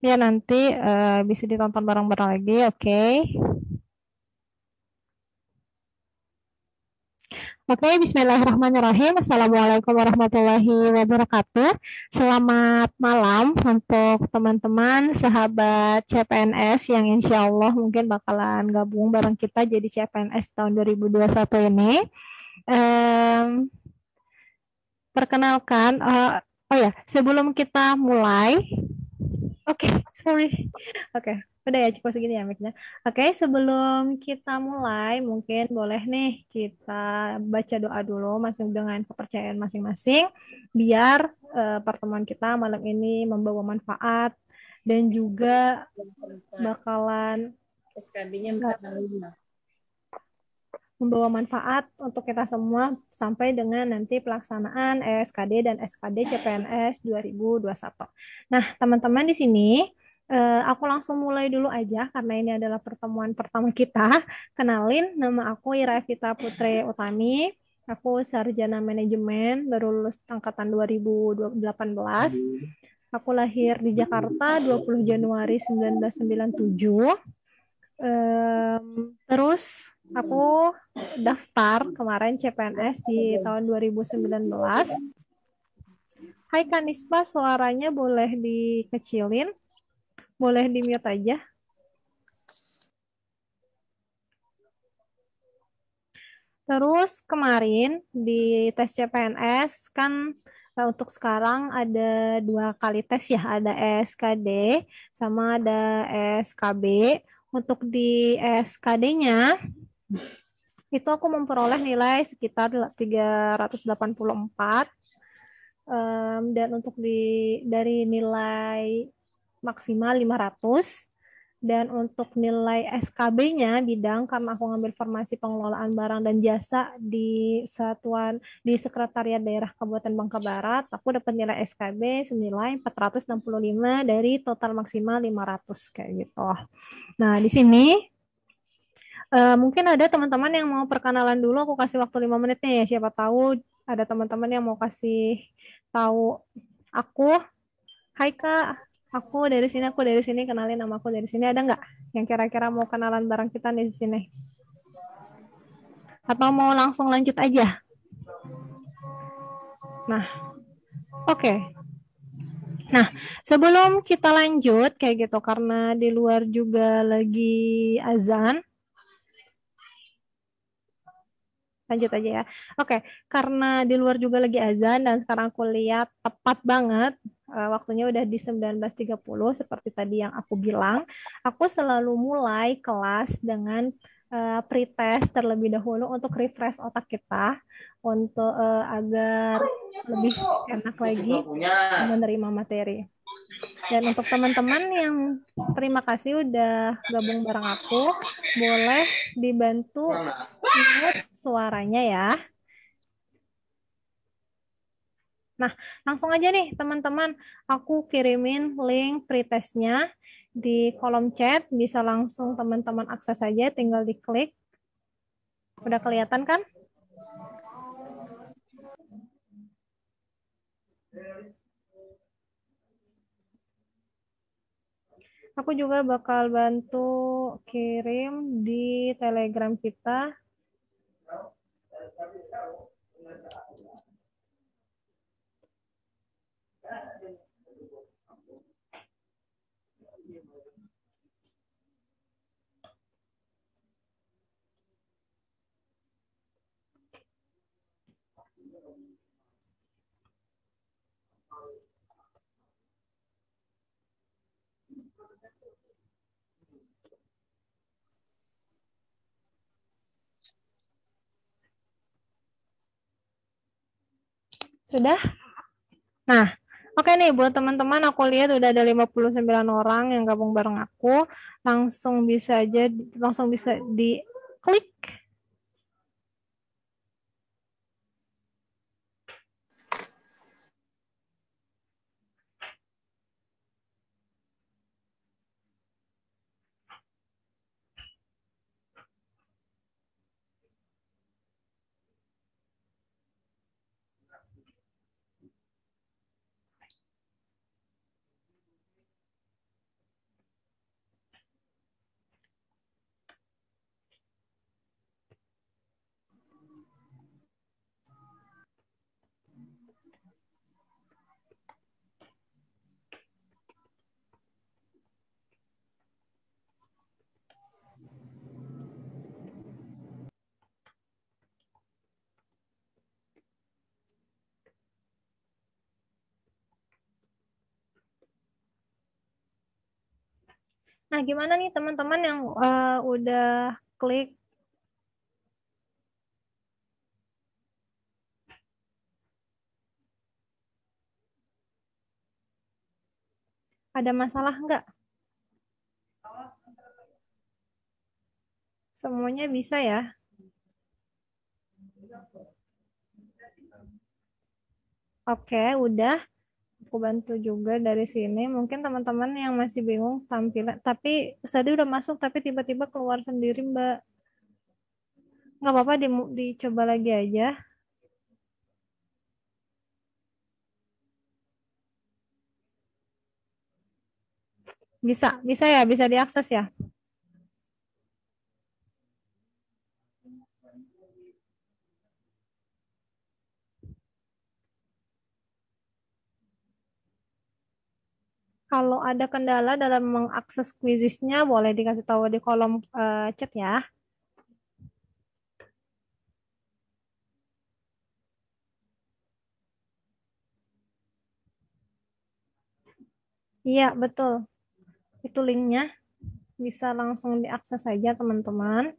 Ya nanti bisa ditonton bareng-bareng lagi, oke. Oke, bismillahirrahmanirrahim. Assalamualaikum warahmatullahi wabarakatuh. Selamat malam untuk teman-teman, sahabat CPNS yang insya Allah mungkin bakalan gabung bareng kita jadi CPNS tahun 2021 ini. Em, Perkenalkan, oh ya, sebelum kita mulai, oke, sorry. Oke, udah ya cukup segini ya mic-nya. Oke, sebelum kita mulai, mungkin boleh nih kita baca doa dulu masing dengan kepercayaan masing-masing, biar pertemuan kita malam ini membawa manfaat dan juga bakalan SKD-nya 4 kali. membawa manfaat untuk kita semua sampai dengan nanti pelaksanaan ESKD dan SKD CPNS 2021. Nah, teman-teman di sini aku langsung mulai dulu aja karena ini adalah pertemuan pertama kita. Kenalin, nama aku Ira Evita Putri Utami. Aku sarjana manajemen, baru lulus angkatan 2018. Aku lahir di Jakarta 20 Januari 1997. Terus aku daftar kemarin CPNS di tahun 2019. Hai Kanispa, suaranya boleh dikecilin? Boleh di-mute aja? Terus kemarin di tes CPNS kan untuk sekarang ada 2 kali tes ya, ada ESKD sama ada ESKB. Untuk di ESKD-nya itu aku memperoleh nilai sekitar 384. Dan untuk dari nilai maksimal 500, dan untuk nilai SKB-nya bidang karena aku ngambil formasi pengelolaan barang dan jasa di Sekretariat Daerah Kabupaten Bangka Barat, aku dapat nilai SKB senilai 465 dari total maksimal 500 kayak gitu. Nah, di sini mungkin ada teman-teman yang mau perkenalan dulu, aku kasih waktu 5 menit nih ya, siapa tahu ada teman-teman yang mau kasih tahu aku, hai Kak, aku dari sini, kenalin nama aku dari sini, ada nggak yang kira-kira mau kenalan bareng kita nih di sini? Atau mau langsung lanjut aja? Nah, oke. Okay. Nah, sebelum kita lanjut kayak gitu, karena di luar juga lagi azan, lanjut aja ya. Oke, karena di luar juga lagi azan dan sekarang aku lihat tepat banget waktunya udah di 19.30 seperti tadi yang aku bilang. Aku selalu mulai kelas dengan pretest terlebih dahulu untuk refresh otak kita untuk agar lebih enak lagi menerima materi. Dan untuk teman-teman yang terima kasih udah gabung bareng aku, boleh dibantu mute suaranya ya. Nah, langsung aja nih teman-teman, aku kirimin link pretestnya di kolom chat, bisa langsung teman-teman akses aja, tinggal diklik. Udah kelihatan kan? Aku juga bakal bantu kirim di Telegram kita. Sudah? Nah, oke nih buat teman-teman, aku lihat udah ada 59 orang yang gabung bareng aku. Langsung bisa diklik. Nah, gimana nih teman-teman yang udah klik? Ada masalah nggak? Semuanya bisa ya? Oke, udah. Aku bantu juga dari sini. Mungkin teman-teman yang masih bingung tampilan, tapi tadi udah masuk, tapi tiba-tiba keluar sendiri, Mbak. Nggak apa-apa, dicoba lagi aja. Bisa, bisa ya, bisa diakses ya. Kalau ada kendala dalam mengakses quizisnya, boleh dikasih tahu di kolom chat ya. Iya, betul. Itu linknya. Bisa langsung diakses saja, teman-teman.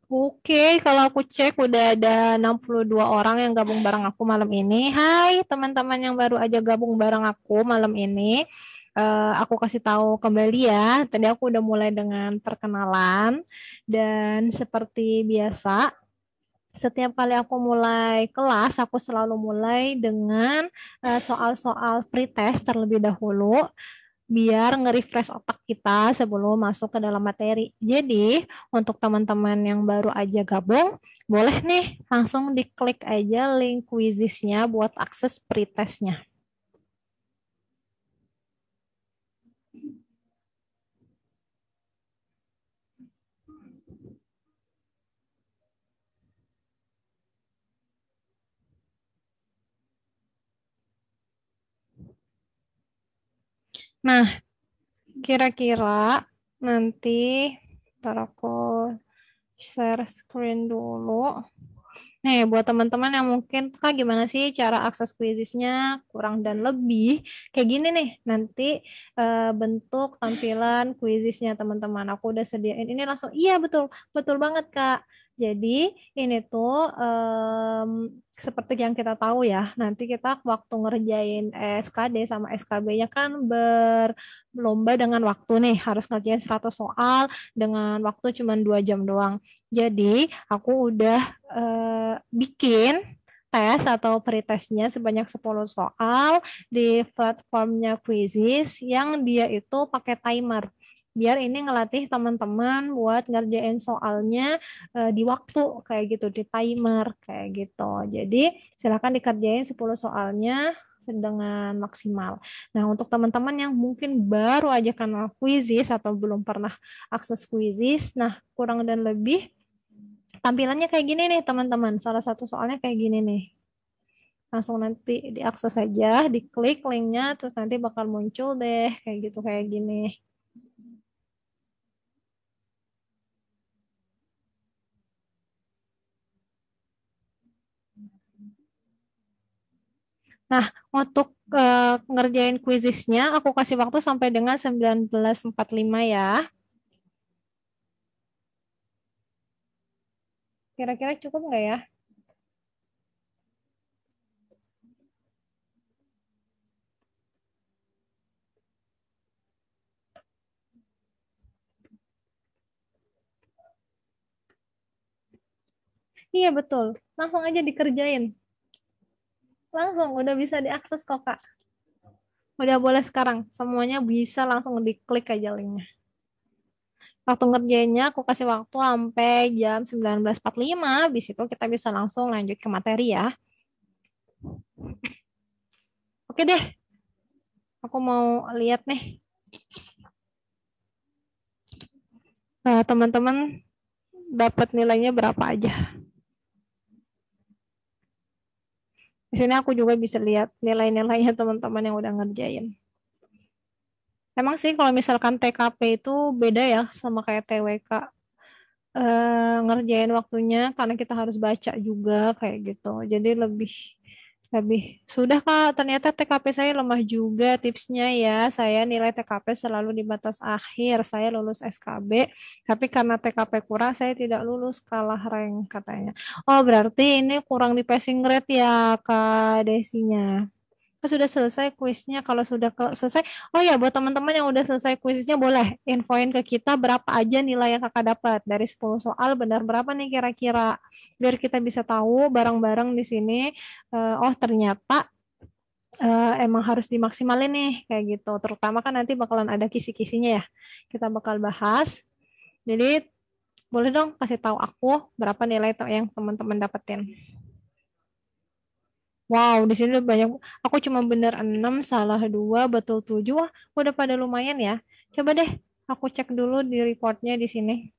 Oke, kalau aku cek udah ada 62 orang yang gabung bareng aku malam ini. Hai teman-teman yang baru aja gabung bareng aku malam ini. Aku kasih tahu kembali ya. Tadi aku udah mulai dengan perkenalan dan seperti biasa, setiap kali aku mulai kelas, aku selalu mulai dengan soal-soal pretest terlebih dahulu biar nge-refresh otak kita sebelum masuk ke dalam materi. Jadi, untuk teman-teman yang baru aja gabung, boleh nih langsung diklik aja link quizisnya buat akses pretestnya. Nah, kira-kira nanti ntar aku share screen dulu. Nih, buat teman-teman yang mungkin, Kak, gimana sih cara akses quizisnya kurang dan lebih? Kayak gini nih, nanti bentuk tampilan quizisnya teman-teman. Aku udah sediain ini langsung. Iya, betul. Betul banget, Kak. Jadi, ini tuh seperti yang kita tahu ya, nanti kita waktu ngerjain SKD sama SKB-nya kan berlomba dengan waktu nih, harus ngerjain 100 soal dengan waktu cuma 2 jam doang. Jadi, aku udah bikin tes atau pretestnya sebanyak 10 soal di platformnya Quizizz yang dia itu pakai timer. Biar ini ngelatih teman-teman buat ngerjain soalnya di waktu kayak gitu, di timer kayak gitu. Jadi silakan dikerjain 10 soalnya dengan maksimal. Nah, untuk teman-teman yang mungkin baru aja kenal Quizizz atau belum pernah akses Quizizz, nah kurang dan lebih tampilannya kayak gini nih teman-teman. Salah satu soalnya kayak gini nih. Langsung nanti diakses saja, diklik linknya, terus nanti bakal muncul deh kayak gitu kayak gini. Nah, untuk ngerjain quizisnya, aku kasih waktu sampai dengan 19.45 ya. Kira-kira cukup nggak ya? Iya betul, langsung aja dikerjain. Langsung, udah bisa diakses kok Kak. Udah boleh sekarang, semuanya bisa langsung diklik aja linknya. Waktu ngerjainnya aku kasih waktu sampai jam 19.45, habis itu kita bisa langsung lanjut ke materi ya. Oke deh, aku mau lihat nih. Teman-teman dapat nilainya berapa aja. Di sini aku juga bisa lihat nilai-nilainya teman-teman yang udah ngerjain. Emang sih kalau misalkan TKP itu beda ya sama kayak TWK. Ngerjain waktunya karena kita harus baca juga kayak gitu. Jadi lebih lebih sudah Kak, ternyata TKP saya lemah juga tipsnya ya. Saya nilai TKP selalu di batas akhir. Saya lulus SKB, tapi karena TKP kurang saya tidak lulus, kalah rank katanya. Oh, berarti ini kurang di passing grade ya Kak Desinya. Sudah selesai kuisnya. Kalau sudah selesai, oh ya buat teman-teman yang udah selesai kuisnya boleh infoin ke kita berapa aja nilai yang kakak dapat dari 10 soal, benar berapa nih kira-kira, biar kita bisa tahu bareng-bareng di sini. Oh ternyata emang harus dimaksimalin nih kayak gitu. Terutama kan nanti bakalan ada kisi-kisinya ya. Kita bakal bahas. Jadi boleh dong kasih tahu aku berapa nilai yang teman-teman dapetin. Wow, di sini banyak. Aku cuma bener 6, salah 2, betul 7. Wah, udah pada lumayan ya. Coba deh, aku cek dulu di reportnya di sini.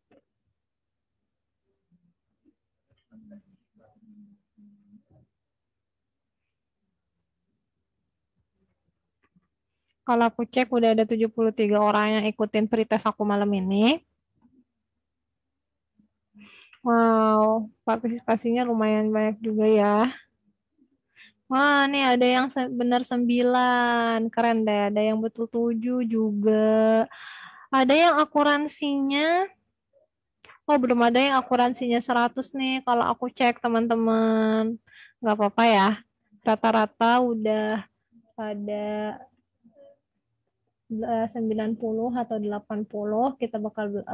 Kalau aku cek udah ada 73 orang yang ikutin pretest aku malam ini. Wow, partisipasinya lumayan banyak juga ya. Wah, nih ada yang benar 9. Keren deh. Ada yang betul 7 juga. Ada yang akuransinya. Oh, belum ada yang akuransinya 100 nih. Kalau aku cek teman-teman. Nggak apa-apa ya. Rata-rata udah pada 90 atau 80. Kita bakal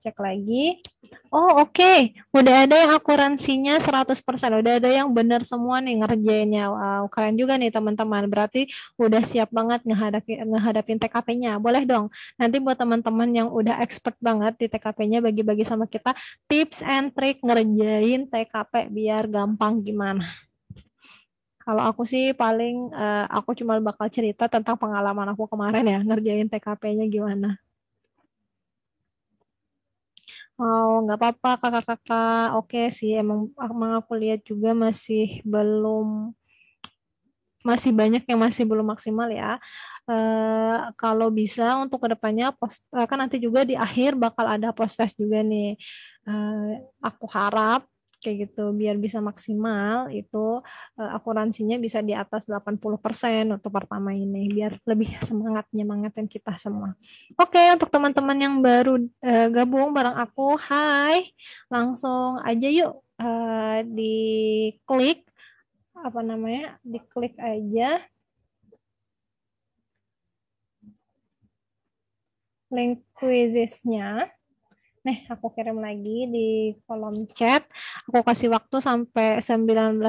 cek lagi. Oh, oke. Udah ada yang akuransinya 100%. Udah ada yang benar semua nih ngerjainnya. Wow, keren juga nih teman-teman. Berarti udah siap banget ngehadapin TKP-nya. Boleh dong. Nanti buat teman-teman yang udah expert banget di TKP-nya, bagi-bagi sama kita tips and trick ngerjain TKP biar gampang gimana. Kalau aku sih paling aku cuma bakal cerita tentang pengalaman aku kemarin ya ngerjain TKP-nya gimana. Oh, nggak apa-apa kakak-kakak. Oke sih, emang aku lihat juga masih banyak yang masih belum maksimal ya. Kalau bisa untuk kedepannya kan nanti juga di akhir bakal ada post test juga nih. Aku harap kayak gitu biar bisa maksimal itu akuransinya bisa di atas 80% untuk pertama ini biar lebih nyemangatin kita semua. Oke, untuk teman-teman yang baru gabung bareng aku, hai, langsung aja yuk diklik apa namanya, diklik aja link quizesnya. Nih, aku kirim lagi di kolom chat. Aku kasih waktu sampai 19.45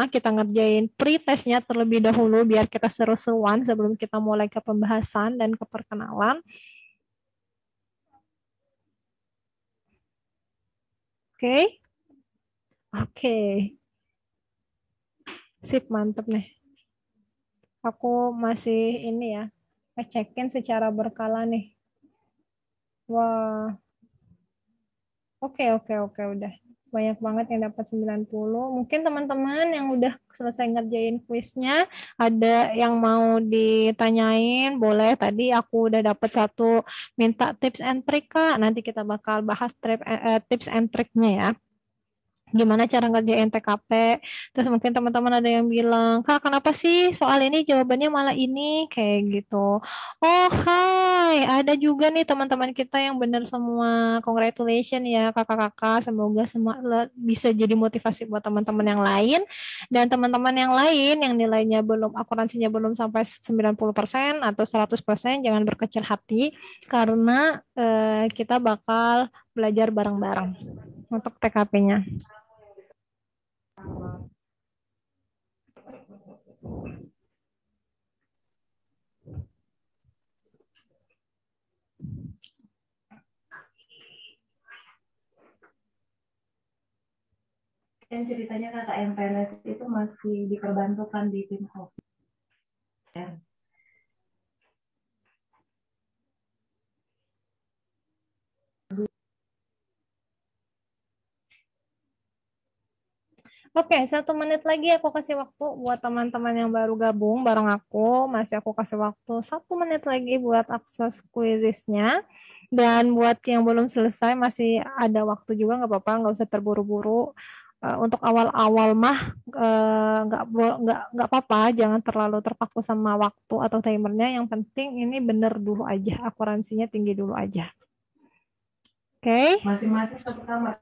kita ngerjain pre-testnya terlebih dahulu biar kita seru-seruan sebelum kita mulai ke pembahasan dan ke perkenalan. Oke? Oke. Sip, mantep nih. Aku masih ini ya, ngecekin secara berkala nih. Wah, oke, udah. Banyak banget yang dapat 90. Mungkin teman-teman yang udah selesai ngerjain kuisnya, ada yang mau ditanyain, boleh. Tadi aku udah dapat satu minta tips and trick, Kak. Nanti kita bakal bahas tips and tricknya ya. Gimana cara ngerjain TKP. Terus mungkin teman-teman ada yang bilang, Kak, kenapa sih soal ini jawabannya malah ini? Kayak gitu. Oh, hai. Ada juga nih teman-teman kita yang benar semua. Congratulations ya kakak-kakak. Semoga semua bisa jadi motivasi buat teman-teman yang lain. Dan teman-teman yang lain yang nilainya belum, akuransinya belum sampai 90% atau 100%, jangan berkecil hati. Karena kita bakal belajar bareng-bareng untuk TKP-nya. Dan ceritanya kakak yang PNS itu masih diperbantukan di tim COVID. Oke, 1 menit lagi aku kasih waktu buat teman-teman yang baru gabung bareng aku. Masih aku kasih waktu 1 menit lagi buat akses quizisnya. Dan buat yang belum selesai masih ada waktu juga, nggak apa-apa, nggak usah terburu-buru. Untuk awal-awal mah nggak apa-apa, jangan terlalu terpaku sama waktu atau timernya. Yang penting ini bener dulu aja, akuransinya tinggi dulu aja. Oke? Masing-masing satu kamar.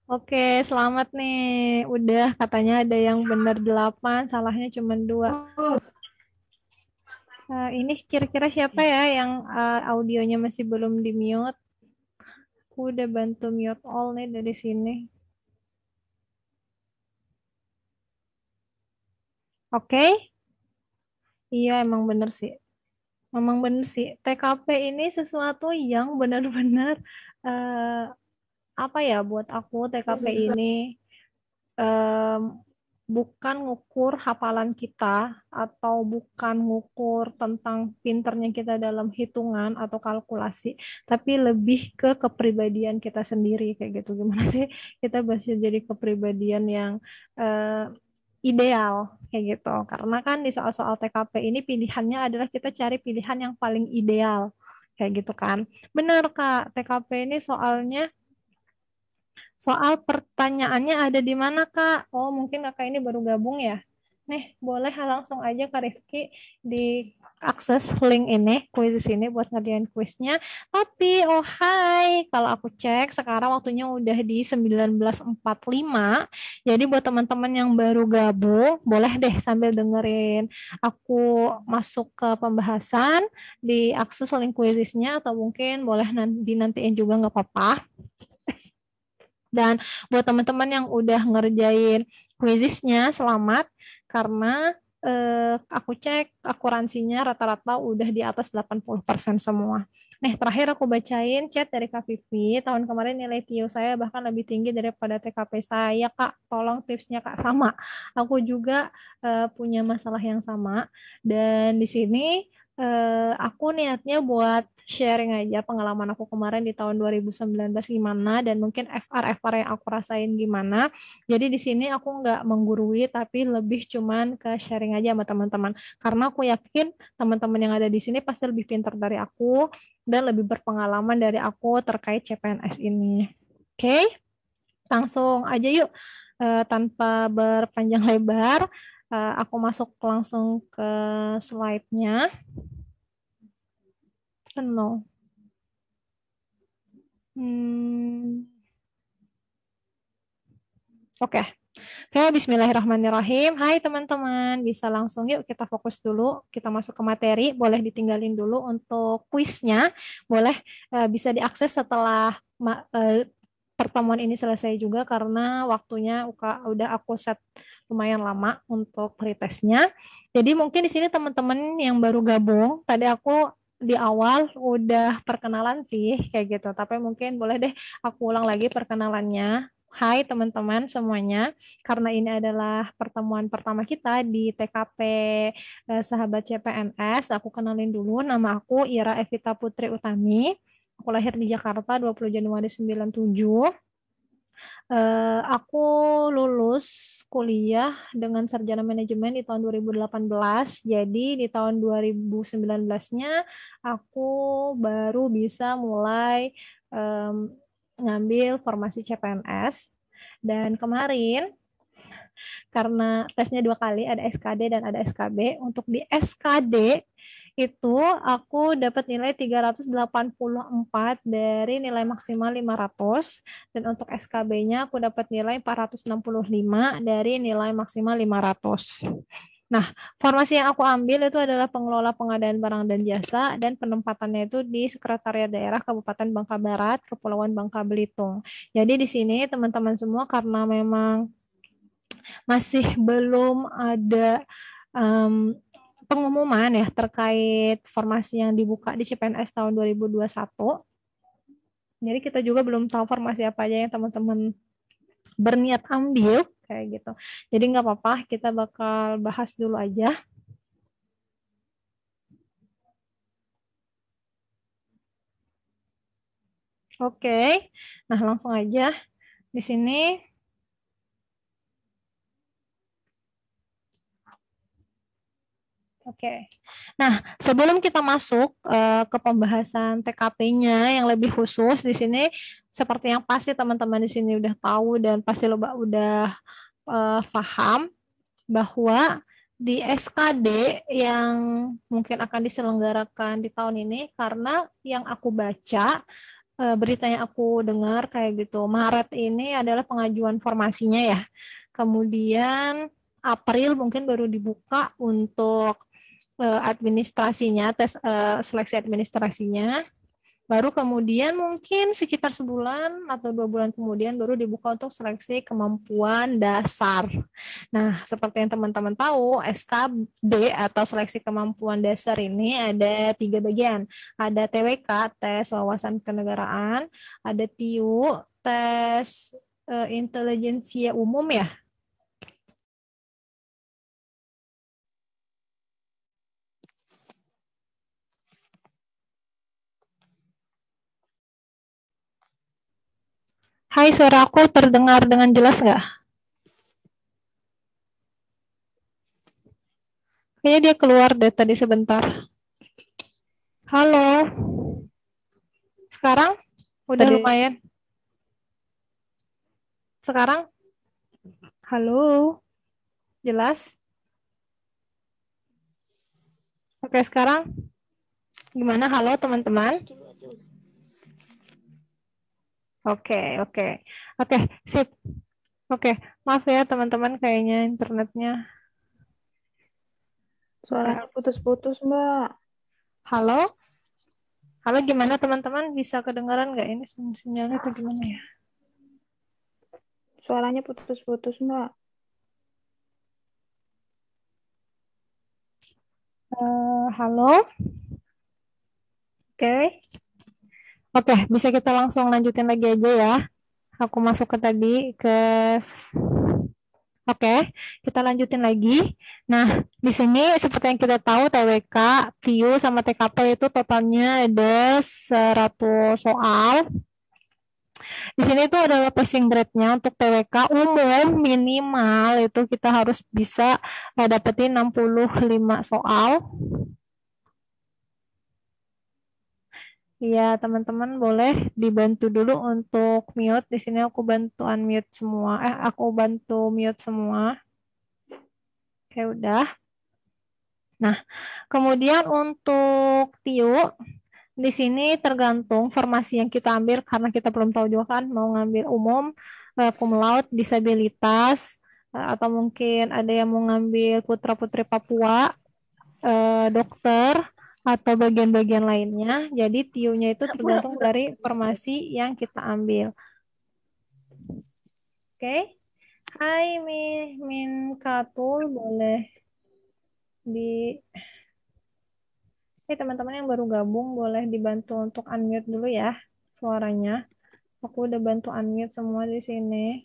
Oke, selamat nih. Udah katanya ada yang benar 8, salahnya cuma 2. Ini kira-kira siapa ya yang audionya masih belum di-mute? Aku udah bantu mute all nih dari sini. Oke? Iya, emang bener sih. Memang bener sih. TKP ini sesuatu yang benar-benar apa ya buat aku TKP ini em, bukan ngukur hafalan kita atau bukan ngukur tentang pinternya kita dalam hitungan atau kalkulasi, tapi lebih ke kepribadian kita sendiri kayak gitu. Gimana sih kita bisa jadi kepribadian yang eh, ideal kayak gitu. Karena kan di soal-soal TKP ini pilihannya adalah kita cari pilihan yang paling ideal kayak gitu kan. Benar Kak, TKP ini soal pertanyaannya ada di mana, Kak? Oh, mungkin Kakak ini baru gabung ya. Nih, boleh langsung aja Kak Rifki di akses link ini, kuis ini buat ngerjain kuisnya. Tapi, oh hai, kalau aku cek sekarang waktunya udah di 19.45. Jadi buat teman-teman yang baru gabung, boleh deh sambil dengerin aku masuk ke pembahasan di akses link kuisnya atau mungkin boleh dinantiin juga nggak apa-apa. Dan buat teman-teman yang udah ngerjain quizisnya, selamat karena aku cek akuransinya rata-rata udah di atas 80% semua. Nih, terakhir aku bacain chat dari Kak Vivi. Tahun kemarin nilai TIO saya bahkan lebih tinggi daripada TKP saya, Kak. Tolong tipsnya, Kak. Sama. Aku juga punya masalah yang sama. Dan di sini aku niatnya buat sharing aja pengalaman aku kemarin di tahun 2019 gimana dan mungkin FR yang aku rasain gimana. Jadi di sini aku nggak menggurui tapi lebih cuman ke sharing aja sama teman-teman. Karena aku yakin teman-teman yang ada di sini pasti lebih pintar dari aku dan lebih berpengalaman dari aku terkait CPNS ini. Oke, langsung aja yuk. Tanpa berpanjang lebar, aku masuk langsung ke slide-nya. Penuh. Oke. Oke, bismillahirrahmanirrahim. Hai teman-teman, bisa langsung yuk kita fokus dulu. Kita masuk ke materi, boleh ditinggalin dulu untuk kuisnya. Boleh bisa diakses setelah pertemuan ini selesai juga karena waktunya udah aku set lumayan lama untuk pretestnya. Jadi mungkin di sini teman-teman yang baru gabung, tadi aku di awal udah perkenalan sih kayak gitu, tapi mungkin boleh deh aku ulang lagi perkenalannya. Hai teman-teman semuanya, karena ini adalah pertemuan pertama kita di TKP Sahabat CPNS, aku kenalin dulu, nama aku Ira Evita Putri Utami, aku lahir di Jakarta 20 Januari 97. Aku lulus kuliah dengan sarjana manajemen di tahun 2018. Jadi di tahun 2019-nya aku baru bisa mulai ngambil formasi CPNS. Dan kemarin karena tesnya 2 kali, ada SKD dan ada SKB. Untuk di SKD itu aku dapat nilai 384 dari nilai maksimal 500 dan untuk SKB-nya aku dapat nilai 465 dari nilai maksimal 500. Nah, formasi yang aku ambil itu adalah pengelola pengadaan barang dan jasa dan penempatannya itu di Sekretariat Daerah Kabupaten Bangka Barat, Kepulauan Bangka Belitung. Jadi di sini teman-teman semua karena memang masih belum ada pengumuman ya terkait formasi yang dibuka di CPNS tahun 2021. Jadi kita juga belum tahu formasi apa aja yang teman-teman berniat ambil kayak gitu. Jadi nggak apa-apa, kita bakal bahas dulu aja. Oke, nah langsung aja di sini. Oke. Nah, sebelum kita masuk ke pembahasan TKP-nya yang lebih khusus di sini, seperti yang pasti teman-teman di sini udah tahu dan pasti lo udah paham bahwa di SKD yang mungkin akan diselenggarakan di tahun ini, karena yang aku baca berita yang aku dengar kayak gitu, Maret ini adalah pengajuan formasinya ya. Kemudian April mungkin baru dibuka untuk administrasinya, tes seleksi administrasinya. Baru kemudian mungkin sekitar sebulan atau 2 bulan kemudian baru dibuka untuk seleksi kemampuan dasar. Nah, seperti yang teman-teman tahu, SKD atau seleksi kemampuan dasar ini ada 3 bagian. Ada TWK, tes wawasan kenegaraan, ada TIU, tes intelijensia umum ya. Hai, suara aku terdengar dengan jelas nggak? Kayaknya dia keluar deh tadi sebentar. Halo. Sekarang? Udah Tadi. lumayan. Sekarang? Halo. Jelas? Oke, sekarang? Gimana? Halo, teman-teman? Oke, oke. Oke, sip. Oke, maaf ya teman-teman, kayaknya internetnya. Suaranya putus-putus, Mbak. Halo? Halo, gimana teman-teman? Bisa kedengaran nggak ini sinyalnya atau gimana ya? Suaranya putus-putus, Mbak. Halo? Oke. Oke, bisa kita langsung lanjutin lagi aja ya. Aku masuk ke tadi ke Oke, kita lanjutin lagi. Nah, di sini seperti yang kita tahu TWK, TIU sama TKP itu totalnya ada 100 soal. Di sini itu adalah passing grade-nya untuk TWK umum minimal itu kita harus bisa dapetin 65 soal. Iya, teman-teman boleh dibantu dulu untuk mute. Di sini aku bantu unmute semua. Aku bantu mute semua. Oke, udah. Nah, kemudian untuk TIU, di sini tergantung formasi yang kita ambil karena kita belum tahu juga kan mau ngambil umum, cum laude, disabilitas, atau mungkin ada yang mau ngambil putra-putri Papua, dokter, atau bagian-bagian lainnya. Jadi TIU-nya itu tergantung dari formasi yang kita ambil. Oke. Hai Min Katul, boleh di teman-teman yang baru gabung boleh dibantu untuk unmute dulu ya suaranya. Aku udah bantu unmute semua di sini.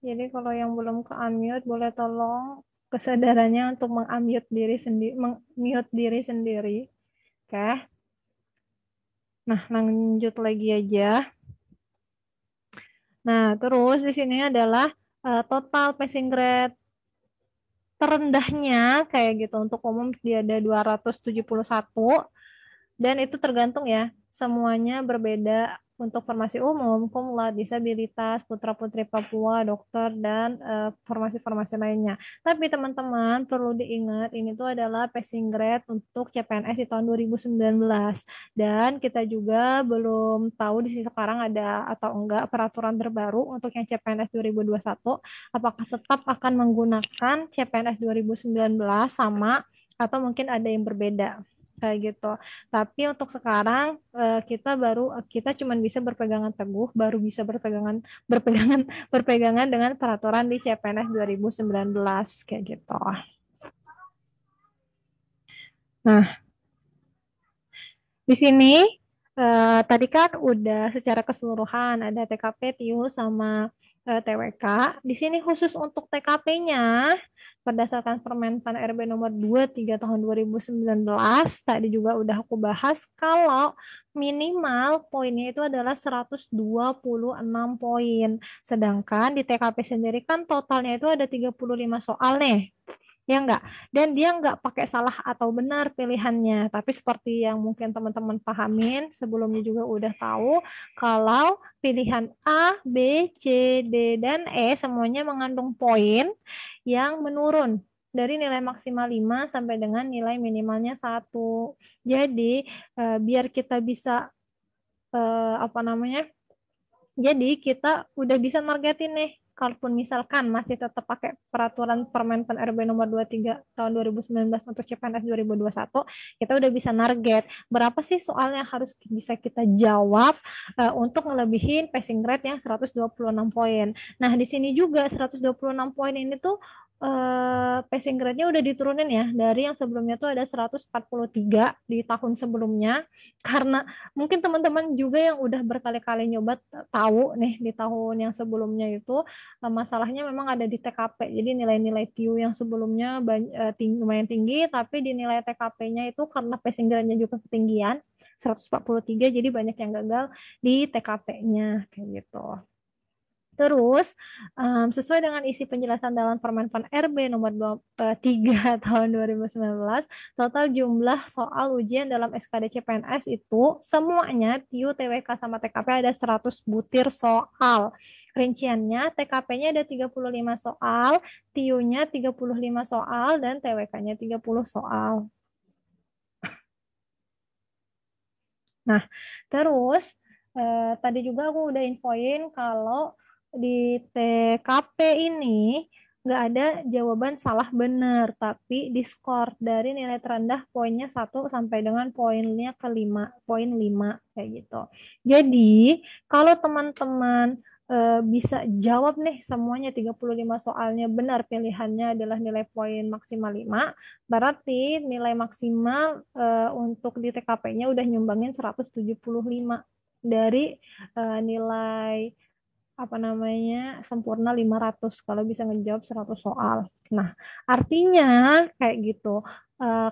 Jadi kalau yang belum ke unmute boleh tolong kesadarannya untuk meng-unmute diri sendiri, meng-mute diri sendiri. Oke. Nah, lanjut lagi aja. Nah, terus di sini adalah total passing grade terendahnya kayak gitu. Untuk umum dia ada 271 dan itu tergantung ya, semuanya berbeda untuk formasi umum, cum laude, disabilitas, putra-putri Papua, dokter, dan formasi-formasi lainnya. Tapi teman-teman perlu diingat ini tuh adalah passing grade untuk CPNS di tahun 2019 dan kita juga belum tahu di sini sekarang ada atau enggak peraturan terbaru untuk yang CPNS 2021 apakah tetap akan menggunakan CPNS 2019 sama atau mungkin ada yang berbeda. kayak gitu. Tapi untuk sekarang kita cuma bisa berpegangan teguh, baru bisa berpegangan berpegangan dengan peraturan di CPNS 2019 kayak gitu. Nah, di sini tadi kan udah secara keseluruhan ada TKP, TIU sama TWK. Di sini khusus untuk TKP-nya berdasarkan Permenpan RB nomor 23 tahun 2019 tadi juga udah aku bahas kalau minimal poinnya itu adalah 126 poin. Sedangkan di TKP sendiri kan totalnya itu ada 35 soal nih. Ya enggak, dan dia enggak pakai salah atau benar pilihannya, tapi seperti yang mungkin teman-teman pahamin sebelumnya juga udah tahu kalau pilihan A, B, C, D, dan E semuanya mengandung poin yang menurun dari nilai maksimal 5 sampai dengan nilai minimalnya 1. Jadi biar kita bisa jadi kita udah bisa nargetin nih, kalaupun misalkan masih tetap pakai peraturan Permenpan RB nomor 23 tahun 2019 untuk CPNS 2021, kita udah bisa narget berapa sih soal yang harus bisa kita jawab untuk ngelebihin passing grade yang 126 poin. Nah, di sini juga 126 poin ini tuh passing grade-nya udah diturunin ya, dari yang sebelumnya tuh ada 143 di tahun sebelumnya, karena mungkin teman-teman juga yang udah berkali-kali nyoba tahu nih di tahun yang sebelumnya itu masalahnya memang ada di TKP. Jadi nilai-nilai TIU yang sebelumnya lumayan tinggi, tapi di nilai TKP-nya itu karena passing grade-nya juga ketinggian 143, jadi banyak yang gagal di TKP-nya kayak gitu. Terus, sesuai dengan isi penjelasan dalam Permenpan RB nomor 3 tahun 2019, total jumlah soal ujian dalam SKD CPNS itu semuanya TIU, TWK, sama TKP ada 100 butir soal. Rinciannya, TKP-nya ada 35 soal, TIU-nya 35 soal, dan TWK-nya 30 soal. Nah, terus tadi juga aku udah infoin kalau di TKP ini nggak ada jawaban salah benar, tapi diskor dari nilai terendah poinnya 1 sampai dengan poinnya ke-5, poin 5 kayak gitu. Jadi, kalau teman-teman bisa jawab nih semuanya 35 soalnya benar, pilihannya adalah nilai poin maksimal 5, berarti nilai maksimal untuk di TKP-nya udah nyumbangin 175 dari nilai sempurna 500 kalau bisa ngejawab 100 soal. Nah, artinya kayak gitu.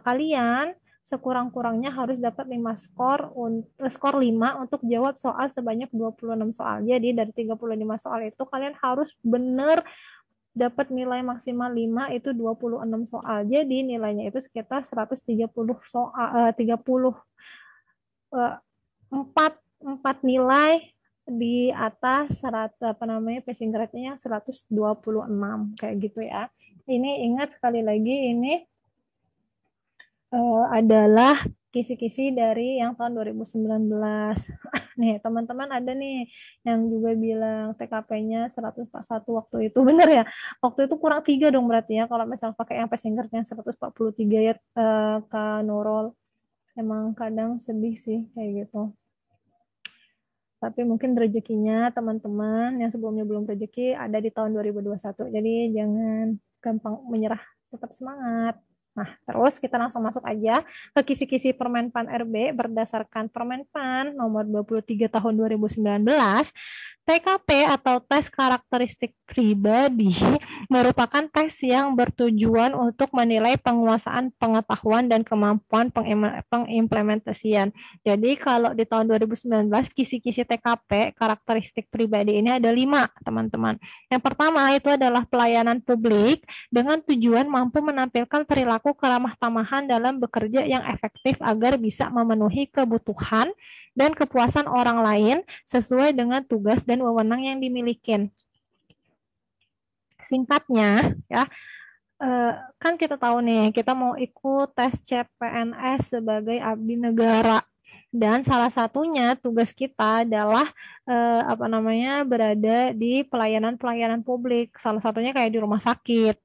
Kalian sekurang-kurangnya harus dapat 5 skor 5 untuk jawab soal sebanyak 26 soal. Jadi dari 35 soal itu kalian harus benar dapat nilai maksimal 5 itu 26 soal. Jadi nilainya itu sekitar 130 soal 4 nilai di atas passing grade-nya 126 kayak gitu ya. Ini ingat sekali lagi ini adalah kisi-kisi dari yang tahun 2019. Nih, teman-teman ada nih yang juga bilang TKP-nya 141 waktu itu. Bener ya? Waktu itu kurang 3 dong berarti ya kalau misalnya pakai yang passing grade-nya 143 ya Kak Nurul. Emang kadang sedih sih kayak gitu. Tapi mungkin rezekinya teman-teman yang sebelumnya belum rezeki ada di tahun 2021. Jadi jangan gampang menyerah, tetap semangat. Nah, terus kita langsung masuk aja ke kisi-kisi Permenpan RB berdasarkan Permenpan nomor 23 tahun 2019. TKP atau tes karakteristik pribadi merupakan tes yang bertujuan untuk menilai penguasaan pengetahuan dan kemampuan pengimplementasian. Jadi kalau di tahun 2019 kisi-kisi TKP karakteristik pribadi ini ada 5, teman-teman. Yang pertama itu adalah pelayanan publik dengan tujuan mampu menampilkan perilaku keramah tamahan dalam bekerja yang efektif agar bisa memenuhi kebutuhan dan kepuasan orang lain sesuai dengan tugas dan wewenang yang dimiliki. Singkatnya, ya, kan kita tahu nih, kita mau ikut tes CPNS sebagai abdi negara. Dan salah satunya tugas kita adalah berada di pelayanan publik. Salah satunya kayak di rumah sakit.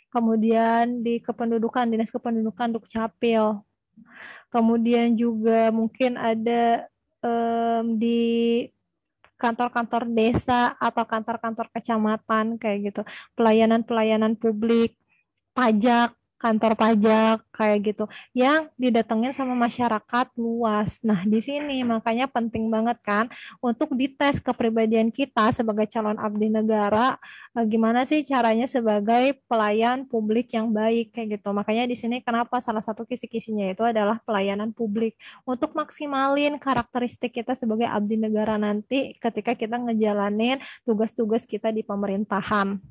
Kemudian di kependudukan, Dinas Kependudukan Dukcapil. Kemudian juga mungkin ada di kantor-kantor desa atau kantor-kantor kecamatan kayak gitu, pelayanan-pelayanan publik, pajak, kantor pajak kayak gitu yang didatengin sama masyarakat luas. Nah, di sini makanya penting banget kan untuk dites kepribadian kita sebagai calon abdi negara, gimana sih caranya sebagai pelayan publik yang baik kayak gitu. Makanya di sini kenapa salah satu kisi-kisinya itu adalah pelayanan publik untuk maksimalin karakteristik kita sebagai abdi negara nanti ketika kita ngejalanin tugas-tugas kita di pemerintahan.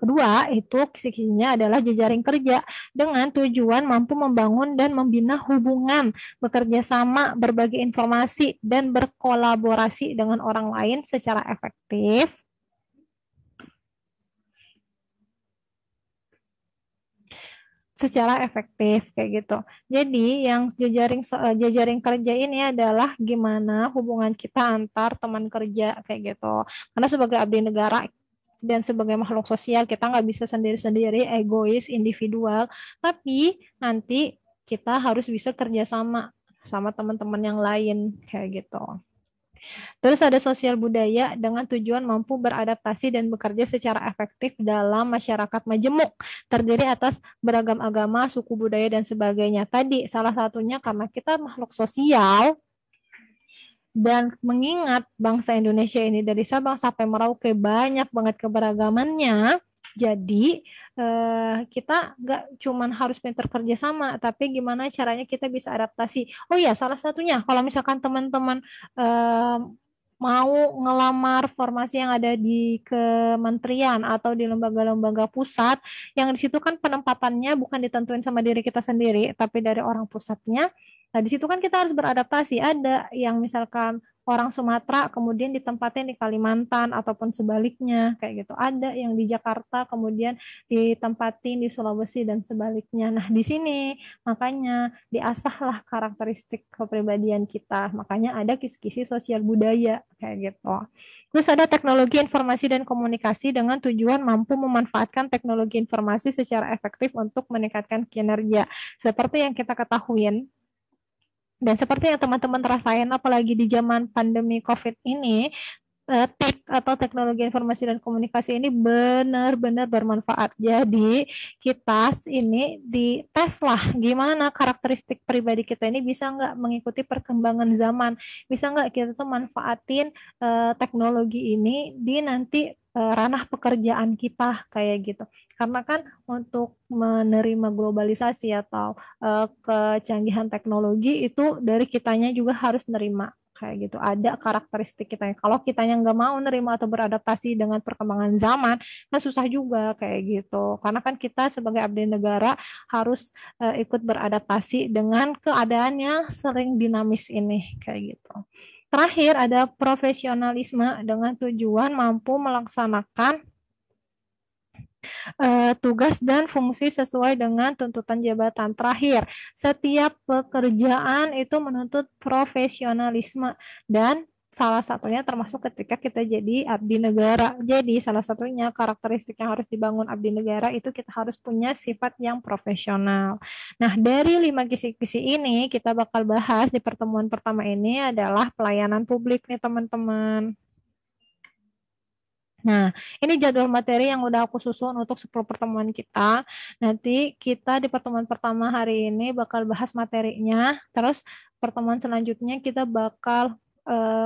Kedua, itu kisi-kisinya adalah jejaring kerja dengan tujuan mampu membangun dan membina hubungan, bekerja sama, berbagi informasi, dan berkolaborasi dengan orang lain secara efektif. Kayak gitu. Jadi yang jejaring kerja ini adalah gimana hubungan kita antar teman kerja kayak gitu. Karena sebagai abdi negara dan sebagai makhluk sosial kita nggak bisa sendiri-sendiri, egois, individual, tapi nanti kita harus bisa kerjasama sama teman-teman yang lain kayak gitu. Terus ada sosial budaya dengan tujuan mampu beradaptasi dan bekerja secara efektif dalam masyarakat majemuk, terdiri atas beragam agama, suku budaya, dan sebagainya. Tadi salah satunya karena kita makhluk sosial, dan mengingat bangsa Indonesia ini dari Sabang sampai Merauke banyak banget keberagamannya, jadi kita nggak cuman harus pintar kerja sama, tapi gimana caranya kita bisa adaptasi. Oh ya, salah satunya kalau misalkan teman-teman mau ngelamar formasi yang ada di kementerian atau di lembaga-lembaga pusat, yang di situ kan penempatannya bukan ditentuin sama diri kita sendiri, tapi dari orang pusatnya. Nah, di situ kan kita harus beradaptasi. Ada yang misalkan orang Sumatera kemudian ditempatin di Kalimantan ataupun sebaliknya kayak gitu. Ada yang di Jakarta kemudian ditempatin di Sulawesi dan sebaliknya. Nah, di sini makanya diasahlah karakteristik kepribadian kita. Makanya ada kisi-kisi sosial budaya kayak gitu. Terus ada teknologi informasi dan komunikasi dengan tujuan mampu memanfaatkan teknologi informasi secara efektif untuk meningkatkan kinerja. Seperti yang kita ketahui, dan seperti yang teman-teman rasain, apalagi di zaman pandemi COVID ini, TIK atau teknologi informasi dan komunikasi ini benar-benar bermanfaat. Jadi kita ini dites lah gimana karakteristik pribadi kita ini bisa nggak mengikuti perkembangan zaman, bisa nggak kita tuh manfaatin teknologi ini di nanti ranah pekerjaan kita kayak gitu. Karena kan untuk menerima globalisasi atau kecanggihan teknologi itu dari kitanya juga harus nerima kayak gitu. Ada karakteristik kita. Kalau kitanya nggak mau nerima atau beradaptasi dengan perkembangan zaman, kan susah juga kayak gitu. Karena kan kita sebagai abdi negara harus ikut beradaptasi dengan keadaan yang sering dinamis ini kayak gitu. Terakhir ada profesionalisme dengan tujuan mampu melaksanakan tugas dan fungsi sesuai dengan tuntutan jabatan. Terakhir, setiap pekerjaan itu menuntut profesionalisme dan salah satunya termasuk ketika kita jadi abdi negara. Jadi salah satunya karakteristik yang harus dibangun abdi negara itu kita harus punya sifat yang profesional. Nah, dari 5 kisi-kisi ini kita bakal bahas di pertemuan pertama ini adalah pelayanan publik nih teman-teman. Nah, ini jadwal materi yang udah aku susun untuk 10 pertemuan kita. Nanti kita di pertemuan pertama hari ini bakal bahas materinya. Terus pertemuan selanjutnya kita bakal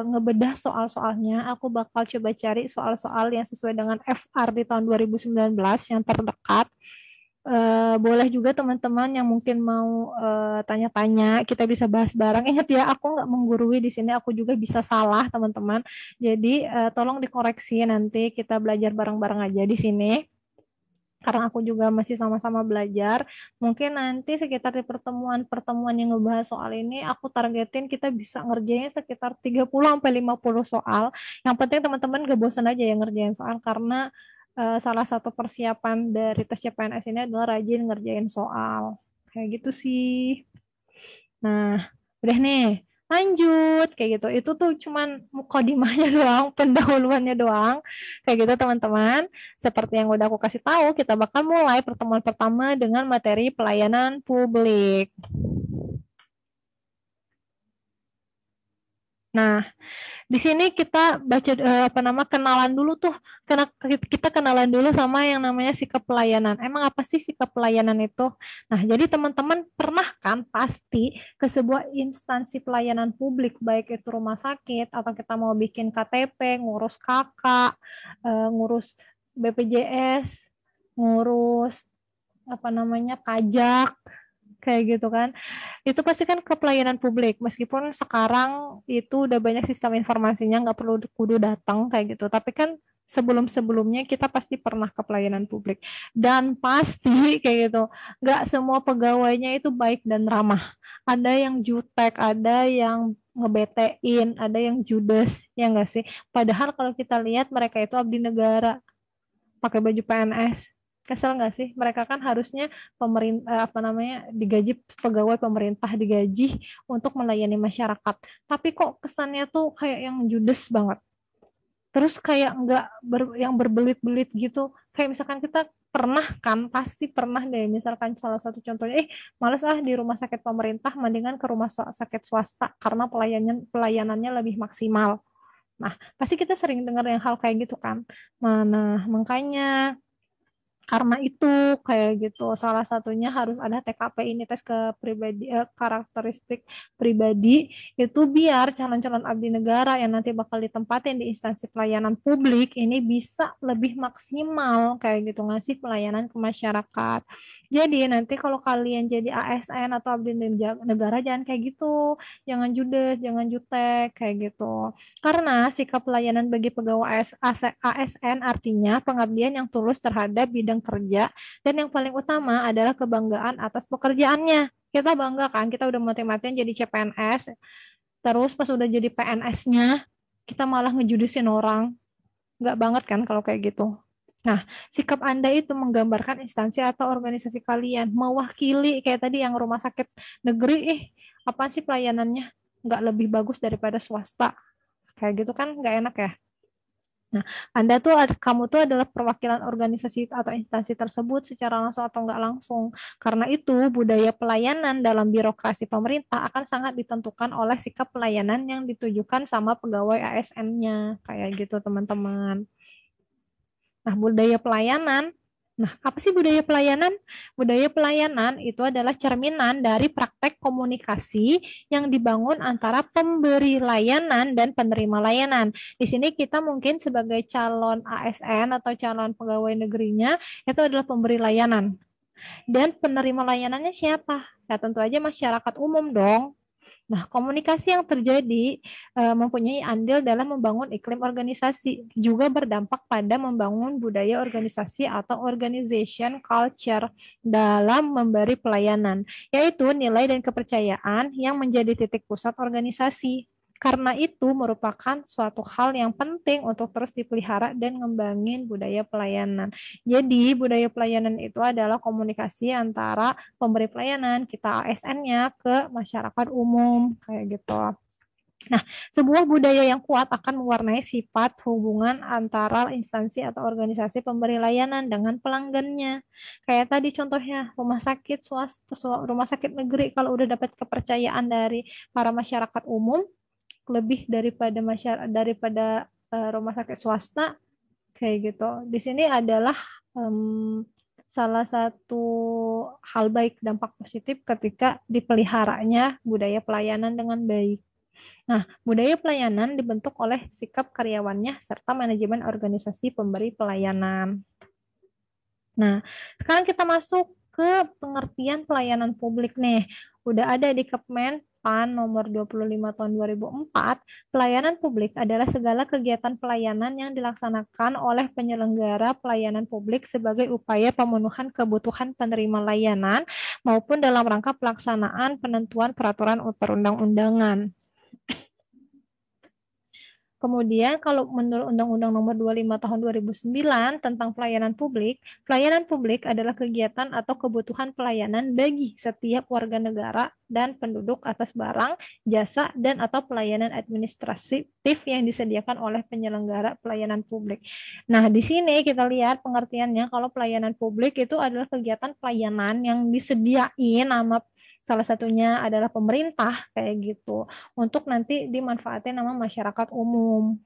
ngebedah soal-soalnya. Aku bakal coba cari soal-soal yang sesuai dengan FR di tahun 2019 yang terdekat. Boleh juga teman-teman yang mungkin mau tanya-tanya, kita bisa bahas bareng. Ingat ya, aku nggak menggurui di sini, aku juga bisa salah teman-teman. Jadi tolong dikoreksi nanti kita belajar bareng-bareng aja di sini. Karena aku juga masih sama-sama belajar. Mungkin nanti sekitar di pertemuan-pertemuan yang ngebahas soal ini, aku targetin kita bisa ngerjain sekitar 30-50 soal. Yang penting teman-teman gak bosan aja ya ngerjain soal, karena salah satu persiapan dari tes CPNS ini adalah rajin ngerjain soal. Kayak gitu sih. Nah, udah nih. lanjut kayak gitu. Itu tuh cuman mukadimahnya doang, pendahuluannya doang kayak gitu teman-teman. Seperti yang udah aku kasih tahu, kita bakal mulai pertemuan pertama dengan materi pelayanan publik. Nah, di sini kita baca kenalan dulu tuh. Kita kenalan dulu sama yang namanya sikap pelayanan. Emang apa sih sikap pelayanan itu? Nah, jadi teman-teman pernah kan pasti ke sebuah instansi pelayanan publik, baik itu rumah sakit atau kita mau bikin KTP, ngurus KK, ngurus BPJS, ngurus pajak kayak gitu kan. Itu pasti kan ke pelayanan publik, meskipun sekarang itu udah banyak sistem informasinya, nggak perlu kudu datang kayak gitu, tapi kan sebelum-sebelumnya kita pasti pernah ke pelayanan publik, dan pasti kayak gitu nggak semua pegawainya itu baik dan ramah. Ada yang jutek, ada yang ngebetein, ada yang judes, ya nggak sih? Padahal kalau kita lihat mereka itu abdi negara, pakai baju PNS. Kesel nggak sih? Mereka kan harusnya pemerintah digaji, pegawai pemerintah digaji untuk melayani masyarakat. Tapi kok kesannya tuh kayak yang judes banget. Terus kayak nggak yang berbelit-belit gitu. Kayak misalkan kita pernah kan, pasti pernah deh. Misalkan salah satu contohnya, males di rumah sakit pemerintah, mendingan ke rumah sakit swasta karena pelayanannya lebih maksimal. Nah, pasti kita sering dengar yang hal kayak gitu kan. Nah, makanya karena itu kayak gitu, salah satunya harus ada TKP, ini tes karakteristik pribadi, itu biar calon-calon abdi negara yang nanti bakal ditempatin di instansi pelayanan publik ini bisa lebih maksimal kayak gitu, ngasih pelayanan ke masyarakat. Jadi nanti kalau kalian jadi ASN atau abdi negara jangan kayak gitu, jangan judes, jangan jutek kayak gitu. Karena sikap pelayanan bagi pegawai ASN artinya pengabdian yang tulus terhadap bidang kerja, dan yang paling utama adalah kebanggaan atas pekerjaannya. Kita bangga kan, kita udah mati-matian jadi CPNS, terus pas udah jadi PNS-nya, kita malah ngejudisin orang. Nggak banget kan kalau kayak gitu. Nah, sikap Anda itu menggambarkan instansi atau organisasi kalian, mewakili kayak tadi yang rumah sakit negeri, apa sih pelayanannya? Nggak lebih bagus daripada swasta. Kayak gitu kan nggak enak ya. Nah, kamu tuh adalah perwakilan organisasi atau instansi tersebut secara langsung atau nggak langsung. Karena itu, budaya pelayanan dalam birokrasi pemerintah akan sangat ditentukan oleh sikap pelayanan yang ditujukan sama pegawai ASN-nya. Kayak gitu, teman-teman. Nah, budaya pelayanan. Nah, apa sih budaya pelayanan? Budaya pelayanan itu adalah cerminan dari praktek komunikasi yang dibangun antara pemberi layanan dan penerima layanan. Di sini kita mungkin sebagai calon ASN atau calon pegawai negerinya itu adalah pemberi layanan. Dan penerima layanannya siapa? Nah, tentu aja masyarakat umum dong. Nah, komunikasi yang terjadi mempunyai andil dalam membangun iklim organisasi, juga berdampak pada membangun budaya organisasi atau organization culture dalam memberi pelayanan, yaitu nilai dan kepercayaan yang menjadi titik pusat organisasi. Karena itu merupakan suatu hal yang penting untuk terus dipelihara dan ngembangin budaya pelayanan. Jadi budaya pelayanan itu adalah komunikasi antara pemberi pelayanan, kita ASN-nya ke masyarakat umum kayak gitu. Nah, sebuah budaya yang kuat akan mewarnai sifat hubungan antara instansi atau organisasi pemberi layanan dengan pelanggannya. Kayak tadi contohnya rumah sakit swasta, rumah sakit negeri kalau udah dapat kepercayaan dari para masyarakat umum lebih daripada rumah sakit swasta kayak gitu. Di sini adalah salah satu hal baik, dampak positif ketika dipeliharanya budaya pelayanan dengan baik. Nah, budaya pelayanan dibentuk oleh sikap karyawannya serta manajemen organisasi pemberi pelayanan. Nah, sekarang kita masuk ke pengertian pelayanan publik nih. Udah ada di Kepmen PAN nomor 25 tahun 2004, pelayanan publik adalah segala kegiatan pelayanan yang dilaksanakan oleh penyelenggara pelayanan publik sebagai upaya pemenuhan kebutuhan penerima layanan maupun dalam rangka pelaksanaan penentuan peraturan perundang-undangan. Kemudian kalau menurut Undang-Undang Nomor 25 Tahun 2009 tentang pelayanan publik adalah kegiatan atau kebutuhan pelayanan bagi setiap warga negara dan penduduk atas barang, jasa, dan atau pelayanan administratif yang disediakan oleh penyelenggara pelayanan publik. Nah, di sini kita lihat pengertiannya kalau pelayanan publik itu adalah kegiatan pelayanan yang disediain sama salah satunya adalah pemerintah kayak gitu untuk nanti dimanfaatin sama masyarakat umum.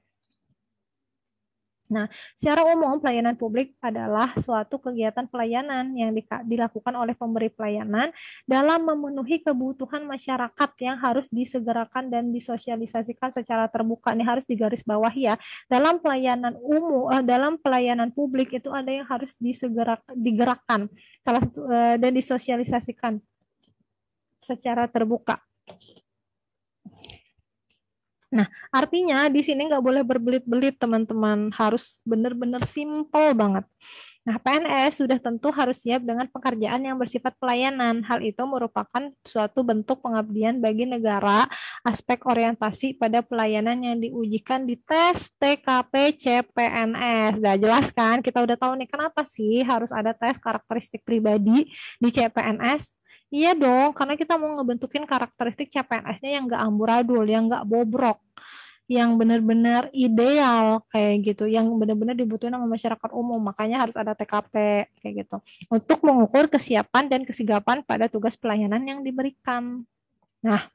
Nah, secara umum pelayanan publik adalah suatu kegiatan pelayanan yang dilakukan oleh pemberi pelayanan dalam memenuhi kebutuhan masyarakat yang harus disegerakan dan disosialisasikan secara terbuka. Ini harus digarisbawahi ya. Dalam pelayanan umum, dalam pelayanan publik itu ada yang harus digerakkan dan disosialisasikan secara terbuka. Nah, artinya di sini nggak boleh berbelit-belit, teman-teman. Harus benar-benar simple banget. Nah, PNS sudah tentu harus siap dengan pekerjaan yang bersifat pelayanan. Hal itu merupakan suatu bentuk pengabdian bagi negara, aspek orientasi pada pelayanan yang diujikan di tes TKP CPNS. Udah jelas kan? Kita udah tahu nih kenapa sih harus ada tes karakteristik pribadi di CPNS. Iya dong, karena kita mau ngebentukin karakteristik CPNS-nya yang nggak amburadul, yang nggak bobrok, yang benar-benar ideal kayak gitu, yang benar-benar dibutuhin sama masyarakat umum. Makanya harus ada TKP kayak gitu, untuk mengukur kesiapan dan kesigapan pada tugas pelayanan yang diberikan. Nah,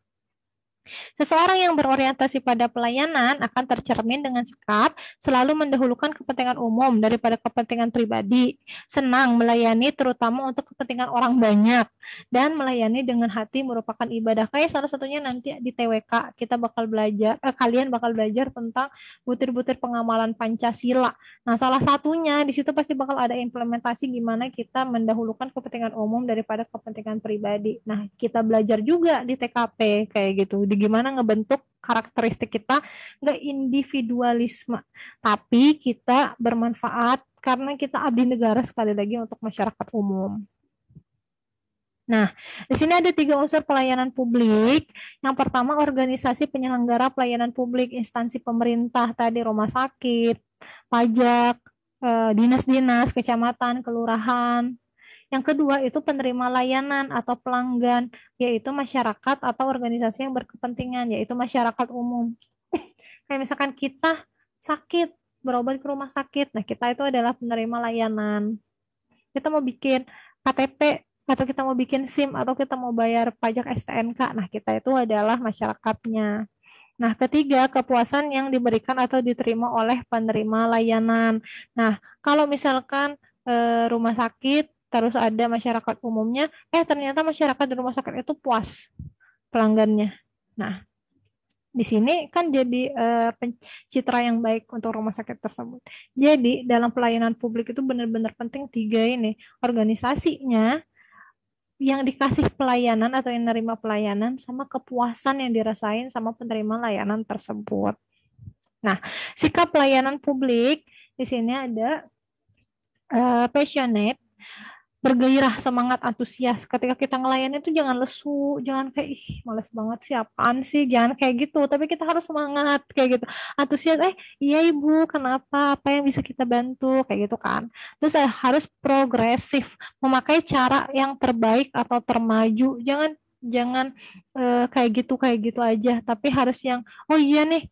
seseorang yang berorientasi pada pelayanan akan tercermin dengan sikap selalu mendahulukan kepentingan umum daripada kepentingan pribadi, senang melayani terutama untuk kepentingan orang banyak, dan melayani dengan hati merupakan ibadah. Kayak salah satunya nanti di TWK kita bakal belajar, kalian bakal belajar tentang butir-butir pengamalan Pancasila. Nah, salah satunya di situ pasti bakal ada implementasi gimana kita mendahulukan kepentingan umum daripada kepentingan pribadi. Nah, kita belajar juga di TKP kayak gitu, di gimana ngebentuk karakteristik kita nggak individualisme, tapi kita bermanfaat karena kita abdi negara sekali lagi untuk masyarakat umum. Nah, di sini ada 3 unsur pelayanan publik. Yang pertama, organisasi penyelenggara pelayanan publik, instansi pemerintah tadi, rumah sakit, pajak, dinas-dinas, kecamatan, kelurahan. Yang kedua itu penerima layanan atau pelanggan, yaitu masyarakat atau organisasi yang berkepentingan, yaitu masyarakat umum. Kayak misalkan kita sakit, berobat ke rumah sakit, nah kita itu adalah penerima layanan. Kita mau bikin KTP, atau kita mau bikin SIM, atau kita mau bayar pajak STNK, nah kita itu adalah masyarakatnya. Nah, ketiga, kepuasan yang diberikan atau diterima oleh penerima layanan. Nah, kalau misalkan rumah sakit, terus ada masyarakat umumnya, ternyata masyarakat di rumah sakit itu puas pelanggannya. Nah, di sini kan jadi citra yang baik untuk rumah sakit tersebut. Jadi, dalam pelayanan publik itu benar-benar penting 3 ini. Organisasinya, yang dikasih pelayanan atau yang nerima pelayanan, sama kepuasan yang dirasain sama penerima layanan tersebut. Nah, sikap pelayanan publik di sini ada passionate, bergairah, semangat, antusias. Ketika kita ngelayan itu jangan lesu, jangan kayak ih males banget sih, apaan sih, jangan kayak gitu. Tapi kita harus semangat kayak gitu, antusias. Iya ibu, kenapa? Apa yang bisa kita bantu? Kayak gitu kan. Terus harus progresif, memakai cara yang terbaik atau termaju. Jangan kayak gitu aja. Tapi harus yang oh iya nih,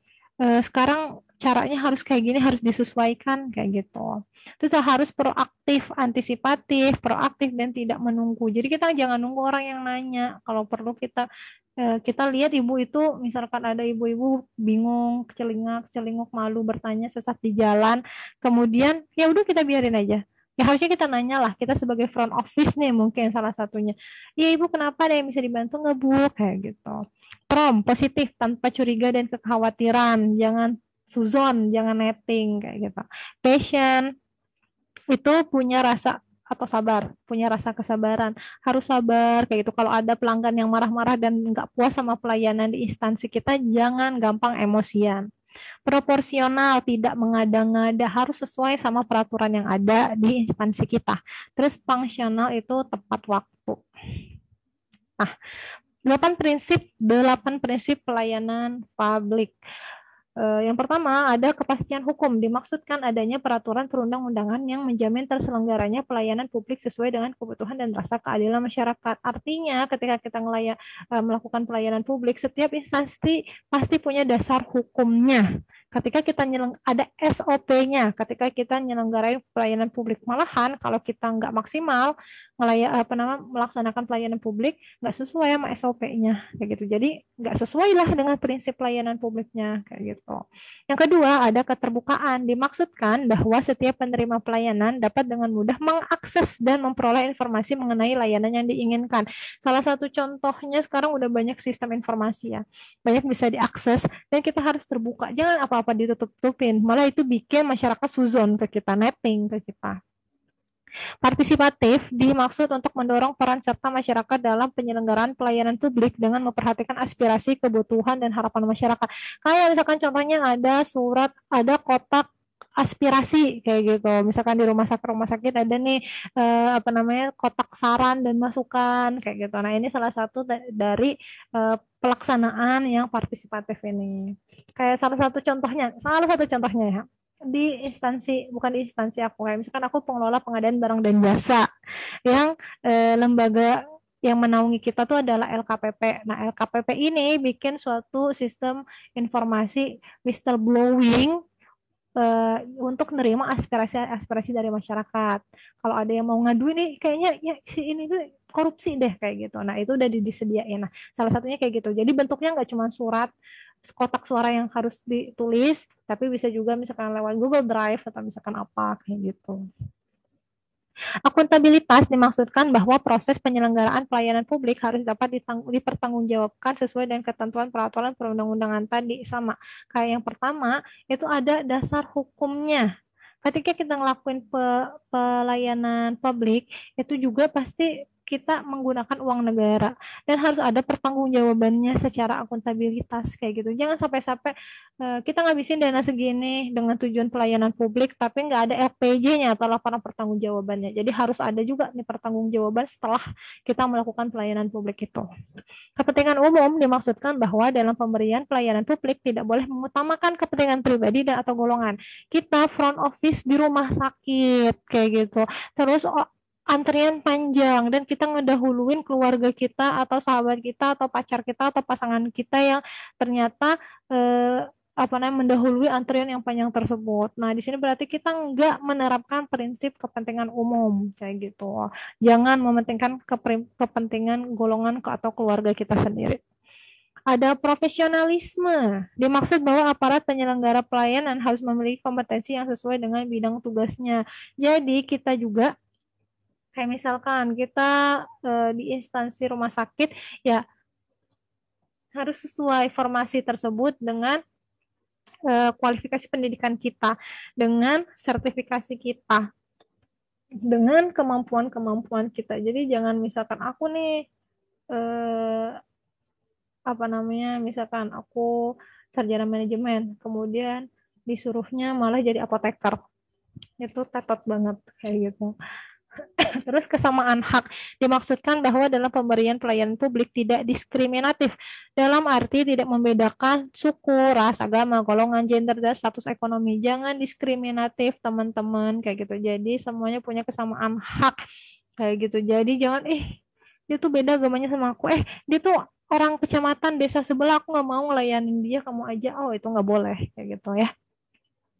sekarang caranya harus kayak gini, harus disesuaikan kayak gitu. Terus harus proaktif, antisipatif, proaktif dan tidak menunggu. Jadi kita jangan nunggu orang yang nanya. Kalau perlu kita lihat ibu itu, misalkan ada ibu-ibu bingung, celingak, malu bertanya sesat di jalan, kemudian ya udah kita biarin aja. Ya harusnya kita nanya lah, kita sebagai front office nih mungkin salah satunya. Ya ibu kenapa, ada yang bisa dibantu nggak bu? Kayak gitu. Positif, tanpa curiga dan kekhawatiran. Jangan suzon, jangan netting kayak gitu. Passion, itu punya rasa atau punya rasa kesabaran, harus sabar kayak gitu. Kalau ada pelanggan yang marah-marah dan nggak puas sama pelayanan di instansi kita, jangan gampang emosian. Proporsional, tidak mengada-ngada, harus sesuai sama peraturan yang ada di instansi kita. Terus fungsional, itu tepat waktu. Nah, 8 prinsip pelayanan publik. Yang pertama, ada kepastian hukum. Dimaksudkan adanya peraturan perundang-undangan yang menjamin terselenggaranya pelayanan publik sesuai dengan kebutuhan dan rasa keadilan masyarakat. Artinya, ketika kita melakukan pelayanan publik, setiap instansi pasti punya dasar hukumnya. Ketika kita ada SOP-nya, ketika kita menyelenggarai pelayanan publik. Malahan, kalau kita nggak maksimal melaksanakan pelayanan publik, nggak sesuai sama SOP-nya, kayak gitu. Jadi nggak sesuai lah dengan prinsip pelayanan publiknya, kayak gitu. Yang kedua, ada keterbukaan. Dimaksudkan bahwa setiap penerima pelayanan dapat dengan mudah mengakses dan memperoleh informasi mengenai layanan yang diinginkan. Salah satu contohnya sekarang udah banyak sistem informasi ya, banyak bisa diakses dan kita harus terbuka. Jangan apa-apa ditutup-tutupin, malah itu bikin masyarakat suzon ke kita, netting ke kita. Partisipatif dimaksud untuk mendorong peran serta masyarakat dalam penyelenggaraan pelayanan publik dengan memperhatikan aspirasi, kebutuhan, dan harapan masyarakat. Kayak misalkan contohnya ada kotak aspirasi kayak gitu. Misalkan di rumah sakit ada nih kotak saran dan masukan kayak gitu. Nah, ini salah satu dari pelaksanaan yang partisipatif ini. Kayak salah satu contohnya ya bukan di instansi aku, kayak misalkan aku pengelola pengadaan barang dan jasa yang lembaga yang menaungi kita tuh adalah LKPP. Nah, LKPP ini bikin suatu sistem informasi whistleblowing untuk menerima aspirasi dari masyarakat. Kalau ada yang mau ngadu nih, kayaknya ya si ini tuh korupsi deh kayak gitu. Nah, itu udah disediain. Nah, salah satunya kayak gitu. Jadi bentuknya nggak cuma surat kotak suara yang harus ditulis, tapi bisa juga misalkan lewat Google Drive atau misalkan apa kayak gitu. Akuntabilitas dimaksudkan bahwa proses penyelenggaraan pelayanan publik harus dapat dipertanggungjawabkan sesuai dengan ketentuan peraturan perundang-undangan tadi. Sama kayak yang pertama, itu ada dasar hukumnya. Ketika kita ngelakuin pelayanan publik, itu juga pasti kita menggunakan uang negara dan harus ada pertanggungjawabannya secara akuntabilitas kayak gitu. Jangan sampai-sampai kita ngabisin dana segini dengan tujuan pelayanan publik tapi nggak ada LPJ-nya atau laporan pertanggungjawabannya. Jadi harus ada juga nih pertanggungjawaban setelah kita melakukan pelayanan publik itu. Kepentingan umum dimaksudkan bahwa dalam pemberian pelayanan publik tidak boleh mengutamakan kepentingan pribadi dan atau golongan. Kita front office di rumah sakit kayak gitu. Terus antrian panjang dan kita ngedahuluin keluarga kita atau sahabat kita atau pacar kita atau pasangan kita yang ternyata mendahului antrian yang panjang tersebut. Nah, di sini berarti kita nggak menerapkan prinsip kepentingan umum kayak gitu. Jangan mementingkan kepentingan golongan atau keluarga kita sendiri. Ada profesionalisme. Dimaksud bahwa aparat penyelenggara pelayanan harus memiliki kompetensi yang sesuai dengan bidang tugasnya. Jadi kita juga kayak misalkan kita di instansi rumah sakit ya harus sesuai formasi tersebut dengan kualifikasi pendidikan kita, dengan sertifikasi kita, dengan kemampuan kita. Jadi jangan misalkan aku nih misalkan aku sarjana manajemen, kemudian disuruhnya malah jadi apoteker. Itu tetot banget kayak gitu. Terus kesamaan hak dimaksudkan bahwa dalam pemberian pelayanan publik tidak diskriminatif dalam arti tidak membedakan suku, ras, agama, golongan, gender, dan status ekonomi. Jangan diskriminatif teman-teman kayak gitu. Jadi semuanya punya kesamaan hak kayak gitu. Jadi jangan dia tuh beda agamanya sama aku. Dia tuh orang kecamatan desa sebelah, aku nggak mau ngelayanin dia, kamu aja. Oh, itu nggak boleh kayak gitu ya.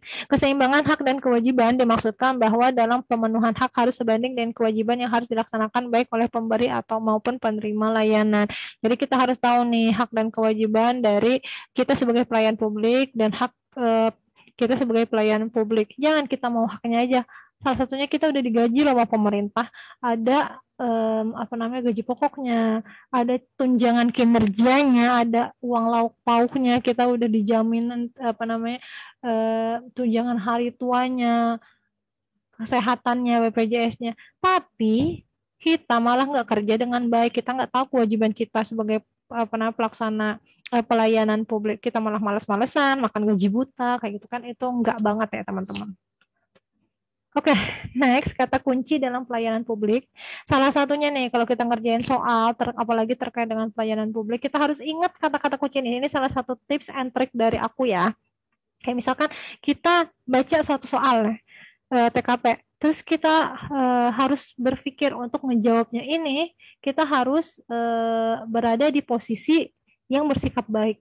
Keseimbangan hak dan kewajiban dimaksudkan bahwa dalam pemenuhan hak harus sebanding dengan kewajiban yang harus dilaksanakan baik oleh pemberi atau maupun penerima layanan. Jadi kita harus tahu nih hak dan kewajiban dari kita sebagai pelayan publik dan hak kita sebagai pelayan publik. Jangan kita mau haknya aja. Salah satunya kita udah digaji loh sama pemerintah. Ada gaji pokoknya, ada tunjangan kinerjanya, ada uang lauk pauknya, kita udah dijamin tunjangan hari tuanya, kesehatannya, BPJS-nya. Tapi kita malah nggak kerja dengan baik, kita nggak tahu kewajiban kita sebagai pelaksana pelayanan publik, kita malah malas-malesan, makan gaji buta, kayak gitu kan, itu nggak banget ya teman-teman. Oke, next, kata kunci dalam pelayanan publik. Salah satunya nih, kalau kita ngerjain soal, apalagi terkait dengan pelayanan publik, kita harus ingat kata-kata kunci ini. Ini salah satu tips and trick dari aku ya. Kayak misalkan kita baca suatu soal TKP, terus kita harus berpikir untuk menjawabnya ini, kita harus berada di posisi yang bersikap baik.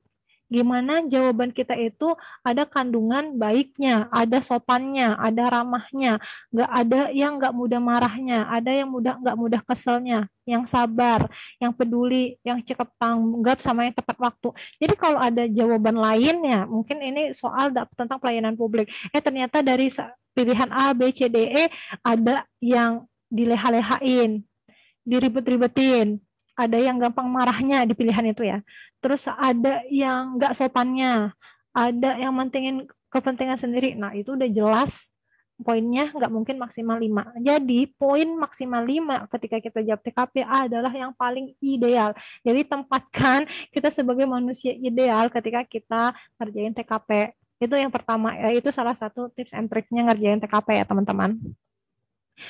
Gimana jawaban kita itu ada kandungan baiknya, ada sopannya, ada ramahnya, nggak ada yang nggak mudah marahnya, ada yang nggak mudah keselnya, yang sabar, yang peduli, yang cepat tanggap sama yang tepat waktu. Jadi kalau ada jawaban lainnya, mungkin ini soal tentang pelayanan publik. Ternyata dari pilihan A, B, C, D, E ada yang dileha-lehain, diribet-ribetin, ada yang gampang marahnya di pilihan itu ya. Terus ada yang nggak sopannya, ada yang mentingin kepentingan sendiri. Nah itu udah jelas poinnya nggak mungkin maksimal 5. Jadi poin maksimal 5 ketika kita jawab TKP adalah yang paling ideal. Jadi tempatkan kita sebagai manusia ideal ketika kita ngerjain TKP. Itu yang pertama, itu salah satu tips and triknya ngerjain TKP ya teman-teman.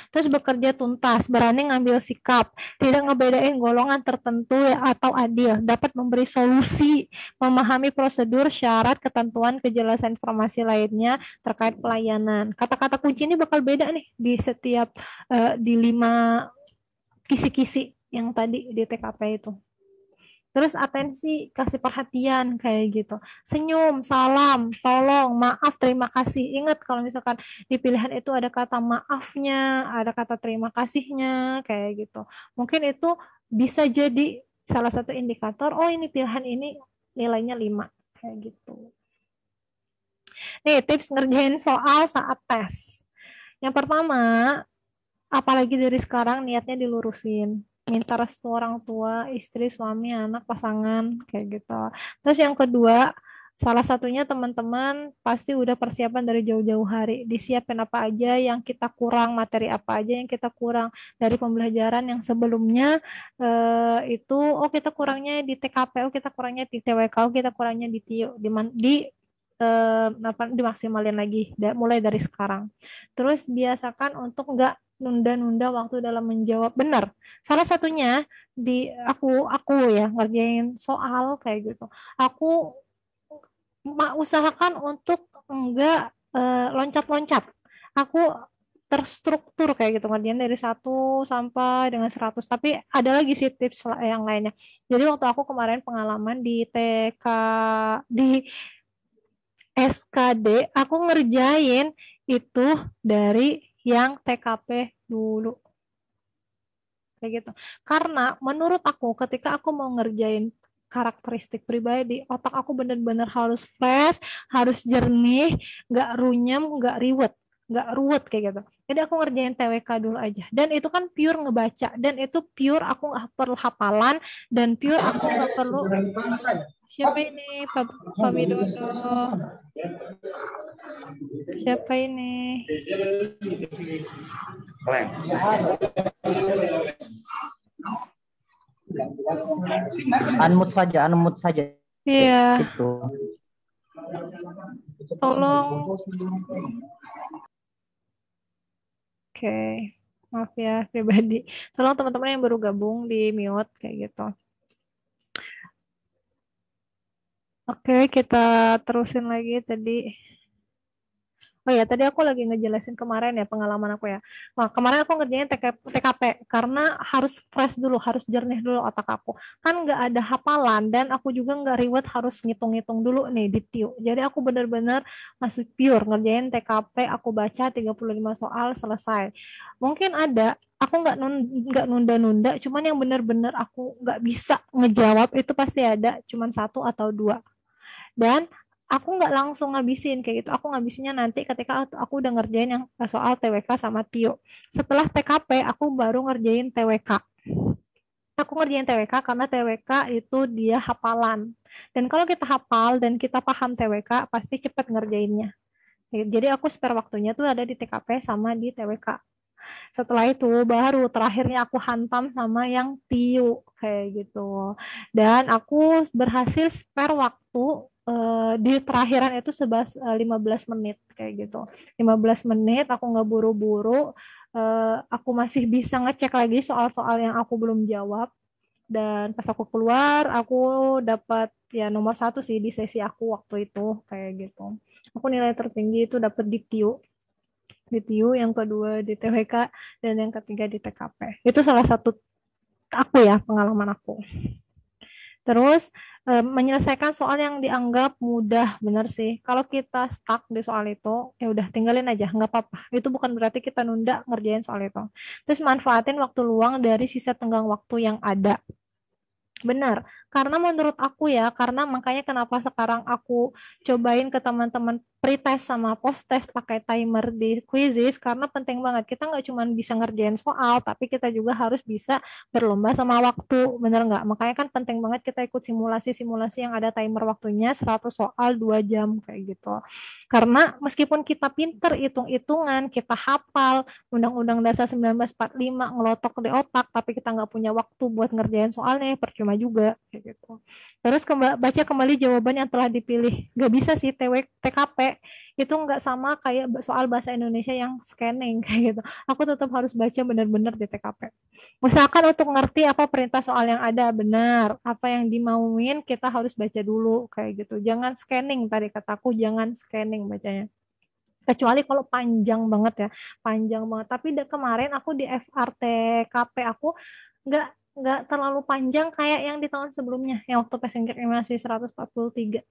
Terus bekerja tuntas, berani ngambil sikap, tidak ngebedain golongan tertentu atau adil, dapat memberi solusi, memahami prosedur, syarat, ketentuan, kejelasan informasi lainnya terkait pelayanan. Kata-kata kunci ini bakal beda nih di setiap di 5 kisi-kisi yang tadi di TKP itu. Terus atensi, kasih perhatian kayak gitu. Senyum, salam, tolong, maaf, terima kasih. Ingat kalau misalkan di pilihan itu ada kata maafnya, ada kata terima kasihnya kayak gitu. Mungkin itu bisa jadi salah satu indikator, oh ini pilihan ini nilainya 5 kayak gitu. Nih, tips ngerjain soal saat tes. Yang pertama, apalagi dari sekarang niatnya dilurusin, minta restu orang tua, istri, suami, anak, pasangan, kayak gitu. Terus yang kedua, salah satunya teman-teman pasti udah persiapan dari jauh-jauh hari, disiapin apa aja yang kita kurang, materi apa aja yang kita kurang dari pembelajaran yang sebelumnya itu, oh kita kurangnya di TKP, oh kita kurangnya di TWK, oh kita kurangnya di TIO, dimaksimalin lagi mulai dari sekarang. Terus biasakan untuk nggak nunda-nunda waktu dalam menjawab. Benar. Salah satunya di aku ya ngerjain soal kayak gitu. Aku usahakan untuk enggak loncat-loncat. Aku terstruktur kayak gitu ngerjain dari 1 sampai dengan 100. Tapi ada lagi sih tips yang lainnya. Jadi waktu aku kemarin pengalaman di TK di SKD, aku ngerjain itu dari yang TKP dulu. Kayak gitu. Karena menurut aku ketika aku mau ngerjain karakteristik pribadi, otak aku benar-benar harus fresh, harus jernih, nggak runyem, nggak ruwet kayak gitu. Jadi aku ngerjain TWK dulu aja. Dan itu kan pure ngebaca, dan itu pure aku nggak perlu hafalan, dan pure aku nggak perlu. Siapa ini? Pak Widodo. Siapa ini? Unmute saja. Iya. Itu. Tolong. Oke. Maaf ya pribadi. Tolong teman-teman yang baru gabung di mute kayak gitu. Oke, kita terusin lagi tadi. Oh ya, tadi aku lagi ngejelasin kemarin ya pengalaman aku ya. Nah, kemarin aku ngerjain TKP karena harus fresh dulu, harus jernih dulu otak aku. Kan nggak ada hafalan dan aku juga nggak ribet harus ngitung-ngitung dulu nih di TIU. Jadi aku benar-benar masuk pure ngerjain TKP, aku baca 35 soal selesai. Mungkin ada aku nggak nunda-nunda, cuman yang benar-benar aku nggak bisa ngejawab itu pasti ada, cuman 1 atau 2. Dan aku nggak langsung ngabisin kayak gitu. Aku ngabisinnya nanti ketika aku udah ngerjain yang soal TWK sama TIO. Setelah TKP, aku baru ngerjain TWK. Aku ngerjain TWK karena TWK itu dia hafalan. Dan kalau kita hafal dan kita paham TWK, pasti cepat ngerjainnya. Jadi aku spare waktunya tuh ada di TKP sama di TWK. Setelah itu baru terakhirnya aku hantam sama yang TIU kayak gitu. Dan aku berhasil spare waktu di terakhiran itu 15 menit kayak gitu. 15 menit aku nggak buru-buru, aku masih bisa ngecek lagi soal-soal yang aku belum jawab. Dan pas aku keluar, aku dapat ya nomor 1 sih di sesi aku waktu itu kayak gitu. Aku nilai tertinggi itu dapat di TIU, yang kedua di TWK, dan yang ketiga di TKP. Itu salah satu aku ya, pengalaman aku. Terus menyelesaikan soal yang dianggap mudah, benar sih. Kalau kita stuck di soal itu, ya udah tinggalin aja, nggak apa-apa. Itu bukan berarti kita nunda ngerjain soal itu. Terus manfaatin waktu luang dari sisa tenggang waktu yang ada. Benar, karena menurut aku ya, karena makanya kenapa sekarang aku cobain ke teman-teman pretest sama post-test pakai timer di quizzes, karena penting banget. Kita nggak cuma bisa ngerjain soal, tapi kita juga harus bisa berlomba sama waktu, benar nggak? Makanya kan penting banget kita ikut simulasi-simulasi yang ada timer waktunya 100 soal 2 jam, kayak gitu. Karena meskipun kita pinter hitung-hitungan, kita hafal Undang-Undang Dasar 1945 ngelotok di otak, tapi kita nggak punya waktu buat ngerjain soalnya, percuma juga kayak gitu. Terus baca kembali jawaban yang telah dipilih. Nggak bisa sih TKP itu nggak sama kayak soal bahasa Indonesia yang scanning kayak gitu. Aku tetap harus baca benar-benar di TKP. Usahakan untuk ngerti apa perintah soal yang ada, benar. Apa yang dimauin kita harus baca dulu kayak gitu. Jangan scanning, tadi kataku jangan scanning bacanya. Kecuali kalau panjang banget ya, panjang banget. Tapi kemarin aku di FRTKP aku nggak nggak terlalu panjang kayak yang di tahun sebelumnya, yang waktu passenger masih 143.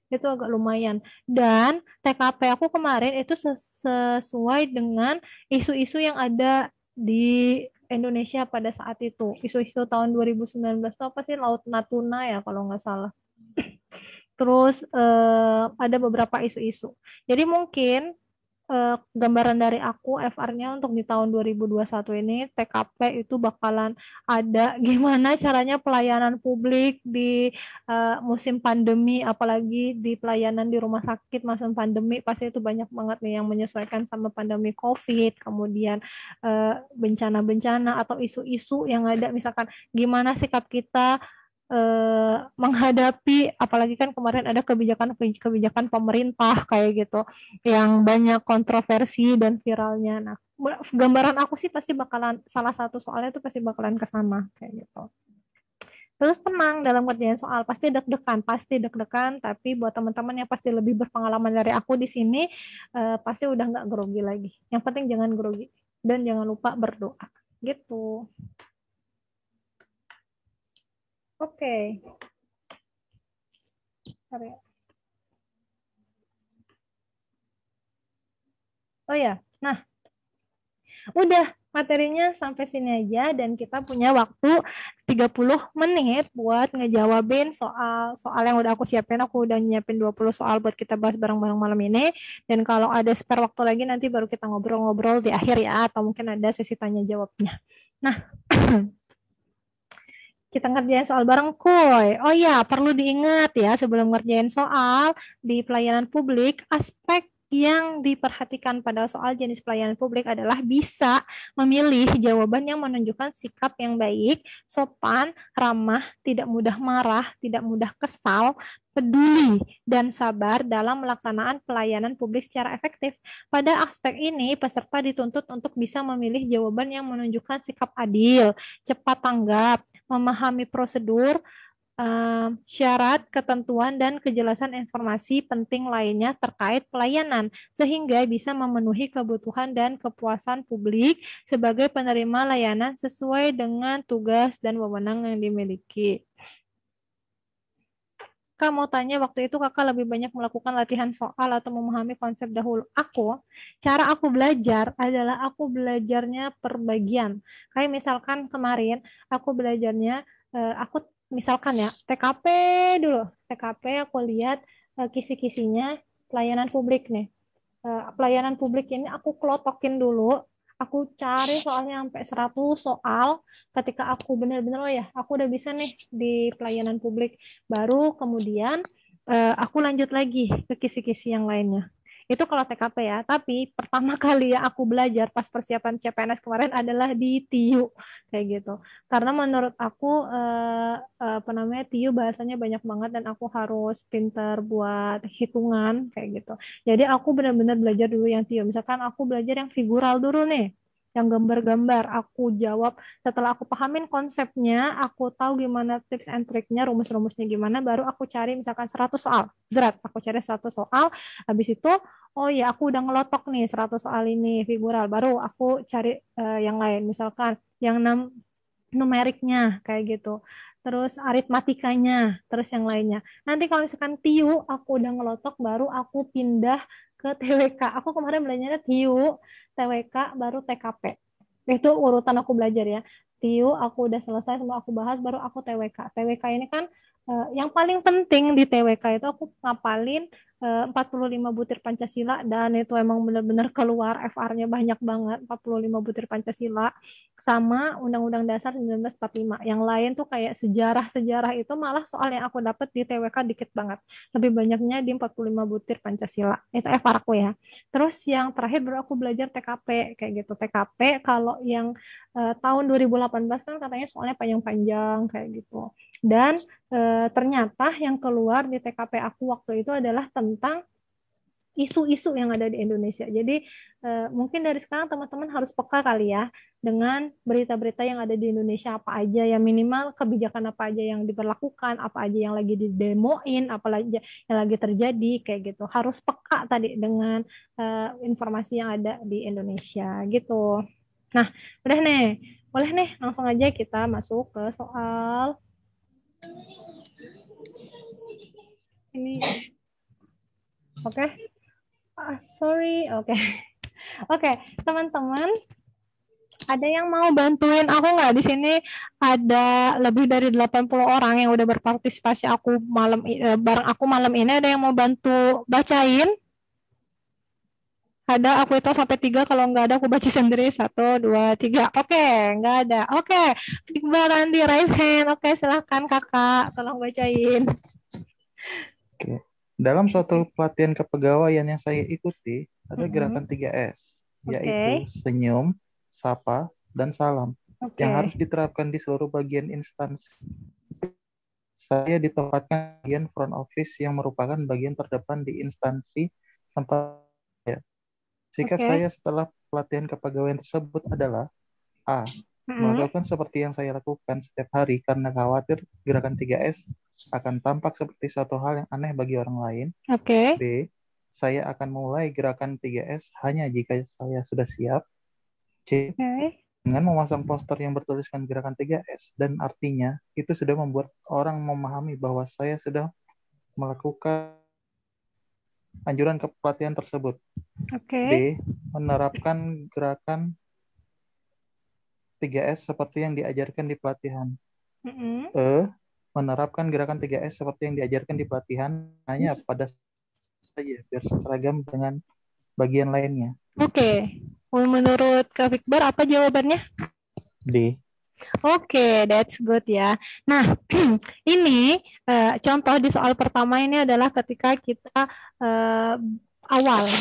Itu agak lumayan. Dan TKP aku kemarin itu sesuai dengan isu-isu yang ada di Indonesia pada saat itu. Isu-isu tahun 2019 itu apa sih? Laut Natuna ya kalau nggak salah. Terus ada beberapa isu-isu. Jadi mungkin gambaran dari aku FR-nya untuk di tahun 2021 ini TKP itu bakalan ada gimana caranya pelayanan publik di musim pandemi, apalagi di pelayanan di rumah sakit masa pandemi, pasti itu banyak banget nih yang menyesuaikan sama pandemi COVID, kemudian bencana-bencana atau isu-isu yang ada, misalkan gimana sikap kita menghadapi, apalagi kan kemarin ada kebijakan pemerintah kayak gitu yang banyak kontroversi dan viralnya. Nah, gambaran aku sih pasti bakalan salah satu soalnya itu pasti bakalan ke sana kayak gitu. Terus tenang dalam kerjaan soal, pasti deg-degan, tapi buat teman-teman yang pasti lebih berpengalaman dari aku di sini, pasti udah nggak grogi lagi. Yang penting jangan grogi dan jangan lupa berdoa gitu. Oke. Oh ya, nah udah materinya sampai sini aja dan kita punya waktu 30 menit buat ngejawabin soal yang udah aku siapin. Aku udah nyiapin 20 soal buat kita bahas bareng-bareng malam ini. Dan kalau ada spare waktu lagi nanti baru kita ngobrol-ngobrol di akhir ya, atau mungkin ada sesi tanya jawabnya. Nah, kita ngerjain soal bareng kuy. Oh ya, perlu diingat ya sebelum ngerjain soal di pelayanan publik, aspek yang diperhatikan pada soal jenis pelayanan publik adalah bisa memilih jawaban yang menunjukkan sikap yang baik, sopan, ramah, tidak mudah marah, tidak mudah kesal, peduli, dan sabar dalam melaksanaan pelayanan publik secara efektif. Pada aspek ini, peserta dituntut untuk bisa memilih jawaban yang menunjukkan sikap adil, cepat tanggap, memahami prosedur, syarat, ketentuan, dan kejelasan informasi penting lainnya terkait pelayanan, sehingga bisa memenuhi kebutuhan dan kepuasan publik sebagai penerima layanan sesuai dengan tugas dan wewenang yang dimiliki. Kak mau tanya, waktu itu kakak lebih banyak melakukan latihan soal atau memahami konsep dahulu? Cara aku belajar adalah aku belajarnya per bagian. Kayak misalkan kemarin aku belajarnya, aku misalkan ya TKP dulu. TKP aku lihat kisi-kisinya pelayanan publik nih. Pelayanan publik ini aku klotokin dulu. Aku cari soalnya sampai 100 soal. Ketika aku benar-benar, oh ya, aku udah bisa nih di pelayanan publik. Baru kemudian aku lanjut lagi ke kisi-kisi yang lainnya. Itu kalau TKP ya. Tapi pertama kali ya aku belajar pas persiapan CPNS kemarin adalah di TIU kayak gitu. Karena menurut aku TIU bahasanya banyak banget dan aku harus pinter buat hitungan kayak gitu. Jadi aku benar-benar belajar dulu yang TIU. Misalkan aku belajar yang figural dulu nih. yang gambar-gambar. Aku jawab setelah aku pahamin konsepnya, aku tahu gimana tips and triknya, rumus-rumusnya gimana, baru aku cari misalkan 100 soal. Zrat, aku cari 100 soal. Habis itu, oh ya aku udah ngelotok nih 100 soal ini figural. Baru aku cari yang lain, misalkan yang numeriknya kayak gitu. Terus aritmatikanya, terus yang lainnya. Nanti kalau misalkan TIU, aku udah ngelotok, baru aku pindah ke TWK. Aku kemarin belajarnya TIU, TWK, baru TKP. Itu urutan aku belajar ya. TIU aku udah selesai, semua aku bahas, baru aku TWK. TWK ini kan yang paling penting di TWK itu aku ngapalin 45 butir Pancasila, dan itu emang benar-benar keluar FR-nya banyak banget, 45 butir Pancasila sama Undang-Undang Dasar 1945. Yang lain tuh kayak sejarah-sejarah itu malah soal yang aku dapat di TWK dikit banget. Lebih banyaknya di 45 butir Pancasila. Itu FR aku ya. Terus yang terakhir baru aku belajar TKP kayak gitu. TKP kalau yang tahun 2018 kan katanya soalnya panjang-panjang kayak gitu. Dan ternyata yang keluar di TKP aku waktu itu adalah tentang isu-isu yang ada di Indonesia. Jadi mungkin dari sekarang teman-teman harus peka kali ya dengan berita-berita yang ada di Indonesia, apa aja yang minimal kebijakan apa aja yang diberlakukan, apa aja yang lagi didemoin, apa aja yang lagi terjadi kayak gitu. Harus peka tadi dengan informasi yang ada di Indonesia gitu. Nah, udah nih. Boleh nih langsung aja kita masuk ke soal ini. Oke. Sorry. Oke. Oke, teman-teman, ada yang mau bantuin aku nggak? Di sini ada lebih dari 80 orang yang udah berpartisipasi aku bareng aku malam ini. Ada yang mau bantu bacain? Ada, aku itu sampai 3, kalau nggak ada aku baca sendiri. 1, 2, 3. Oke, nggak ada. Oke, Iqbal Randi raise hand. Oke, silahkan kakak, tolong bacain. Oke. Dalam suatu pelatihan kepegawaian yang saya ikuti, ada gerakan 3S, yaitu senyum, sapa, dan salam, yang harus diterapkan di seluruh bagian instansi. Saya ditempatkan bagian front office yang merupakan bagian terdepan di instansi tempat saya. Sikap saya setelah pelatihan kepegawaian tersebut adalah A. Melakukan seperti yang saya lakukan setiap hari karena khawatir gerakan 3S akan tampak seperti suatu hal yang aneh bagi orang lain. B. Saya akan mulai gerakan 3S hanya jika saya sudah siap. C. Dengan memasang poster yang bertuliskan gerakan 3S dan artinya itu sudah membuat orang memahami bahwa saya sudah melakukan anjuran kepelatihan tersebut. D. Menerapkan gerakan 3S seperti yang diajarkan di pelatihan. E. Menerapkan gerakan 3S seperti yang diajarkan di pelatihan hanya pada saja biar seragam dengan bagian lainnya. Menurut Kak Fikbar apa jawabannya? D. That's good ya. Nah, ini contoh di soal pertama ini adalah ketika kita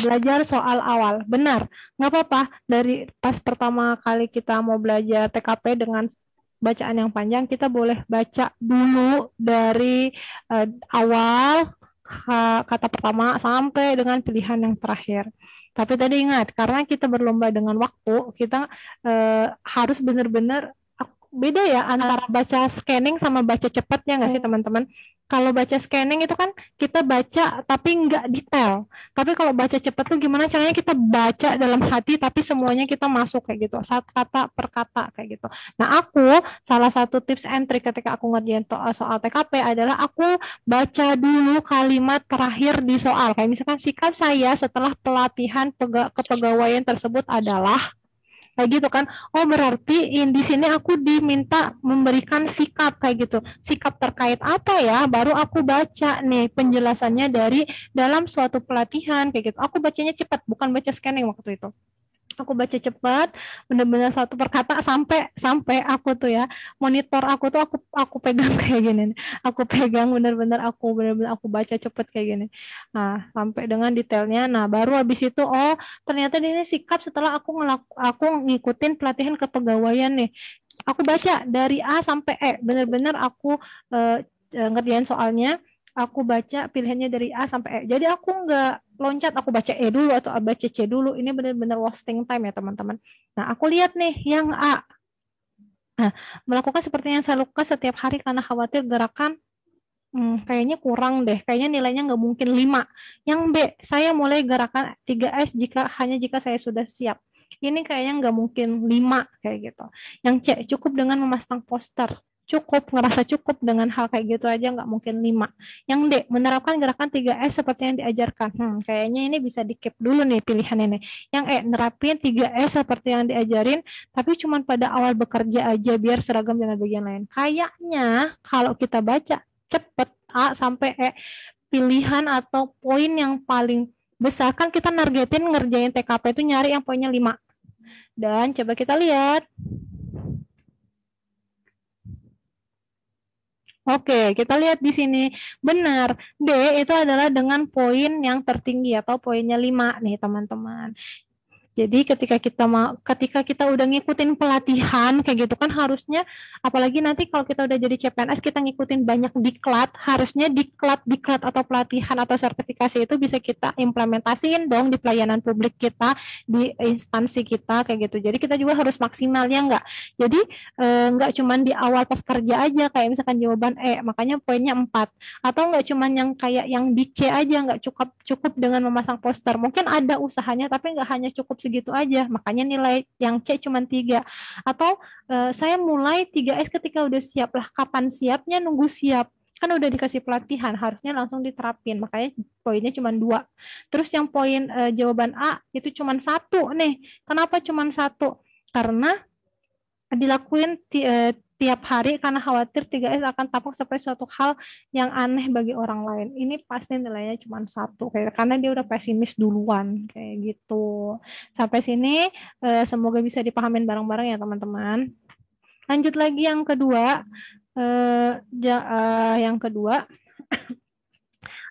belajar soal awal. Benar, nggak apa-apa. Dari pas pertama kali kita mau belajar TKP dengan bacaan yang panjang, kita boleh baca dulu dari awal kata pertama sampai dengan pilihan yang terakhir. Tapi tadi ingat, karena kita berlomba dengan waktu, kita harus benar-benar beda ya antara baca scanning sama baca cepatnya nggak sih teman-teman? Kalau baca scanning itu kan kita baca tapi nggak detail. Tapi kalau baca cepat tuh gimana caranya kita baca dalam hati tapi semuanya kita masuk kayak gitu, satu kata per kata kayak gitu. Nah, aku salah satu tips and trick ketika aku ngerjain soal TKP adalah aku baca dulu kalimat terakhir di soal. Kayak misalkan sikap saya setelah pelatihan kepegawaian tersebut adalah kayak gitu kan. Oh, berarti di sini aku diminta memberikan sikap kayak gitu. Sikap terkait apa ya? Baru aku baca nih penjelasannya dari dalam suatu pelatihan kayak gitu. Aku bacanya cepat, bukan baca scanning waktu itu. Aku baca cepat, benar-benar satu per kata sampai aku tuh ya, monitor aku tuh aku pegang kayak gini. Aku pegang benar-benar aku baca cepat kayak gini. Nah, sampai dengan detailnya. Nah, baru habis itu ternyata ini sikap setelah aku ngikutin pelatihan kepegawaian nih. Aku baca dari A sampai E, benar-benar aku ngerjain soalnya aku baca pilihannya dari A sampai E. Jadi aku nggak loncat, aku baca E dulu atau baca C dulu. Ini benar-benar wasting time ya teman-teman. Nah, aku lihat nih yang A. Nah, melakukan seperti yang saya lakukan setiap hari karena khawatir gerakan kayaknya kurang deh. Kayaknya nilainya nggak mungkin 5. Yang B, saya mulai gerakan 3S hanya jika saya sudah siap. Ini kayaknya nggak mungkin 5 kayak gitu. Yang C, cukup dengan memasang poster. Ngerasa cukup dengan hal kayak gitu aja, nggak mungkin 5. Yang D, menerapkan gerakan 3S seperti yang diajarkan. Kayaknya ini bisa di-keep dulu nih pilihan ini. Yang E, nerapin 3S seperti yang diajarin, tapi cuma pada awal bekerja aja biar seragam dengan bagian lain. Kayaknya kalau kita baca cepet A sampai E, pilihan atau poin yang paling besar kan kita nargetin ngerjain TKP itu nyari yang poinnya 5. Dan coba kita lihat. Oke, kita lihat di sini. Benar, D itu adalah dengan poin yang tertinggi atau poinnya 5 nih teman-teman. Jadi ketika kita udah ngikutin pelatihan kayak gitu kan harusnya, apalagi nanti kalau kita udah jadi CPNS kita ngikutin banyak diklat, harusnya diklat atau pelatihan atau sertifikasi itu bisa kita implementasiin dong di pelayanan publik kita, di instansi kita kayak gitu. Jadi kita juga harus maksimal ya enggak. Jadi enggak cuman di awal pas kerja aja kayak misalkan jawaban E, makanya poinnya 4. Atau enggak cuman yang kayak yang di C aja, enggak cukup dengan memasang poster. Mungkin ada usahanya tapi enggak hanya cukup segitu aja, makanya nilai yang C cuma 3. Atau saya mulai 3S ketika udah siap lah. Kapan siapnya? Nunggu siap. Kan udah dikasih pelatihan, harusnya langsung diterapin, makanya poinnya cuma 2. Terus yang poin jawaban A itu cuma 1 nih. Kenapa cuma 1? Karena dilakuin tiap hari karena khawatir 3S akan tampak seperti suatu hal yang aneh bagi orang lain. Ini pasti nilainya cuma 1 karena dia udah pesimis duluan kayak gitu. Sampai sini semoga bisa dipahamin bareng-bareng ya teman-teman. Lanjut lagi yang kedua. Yang kedua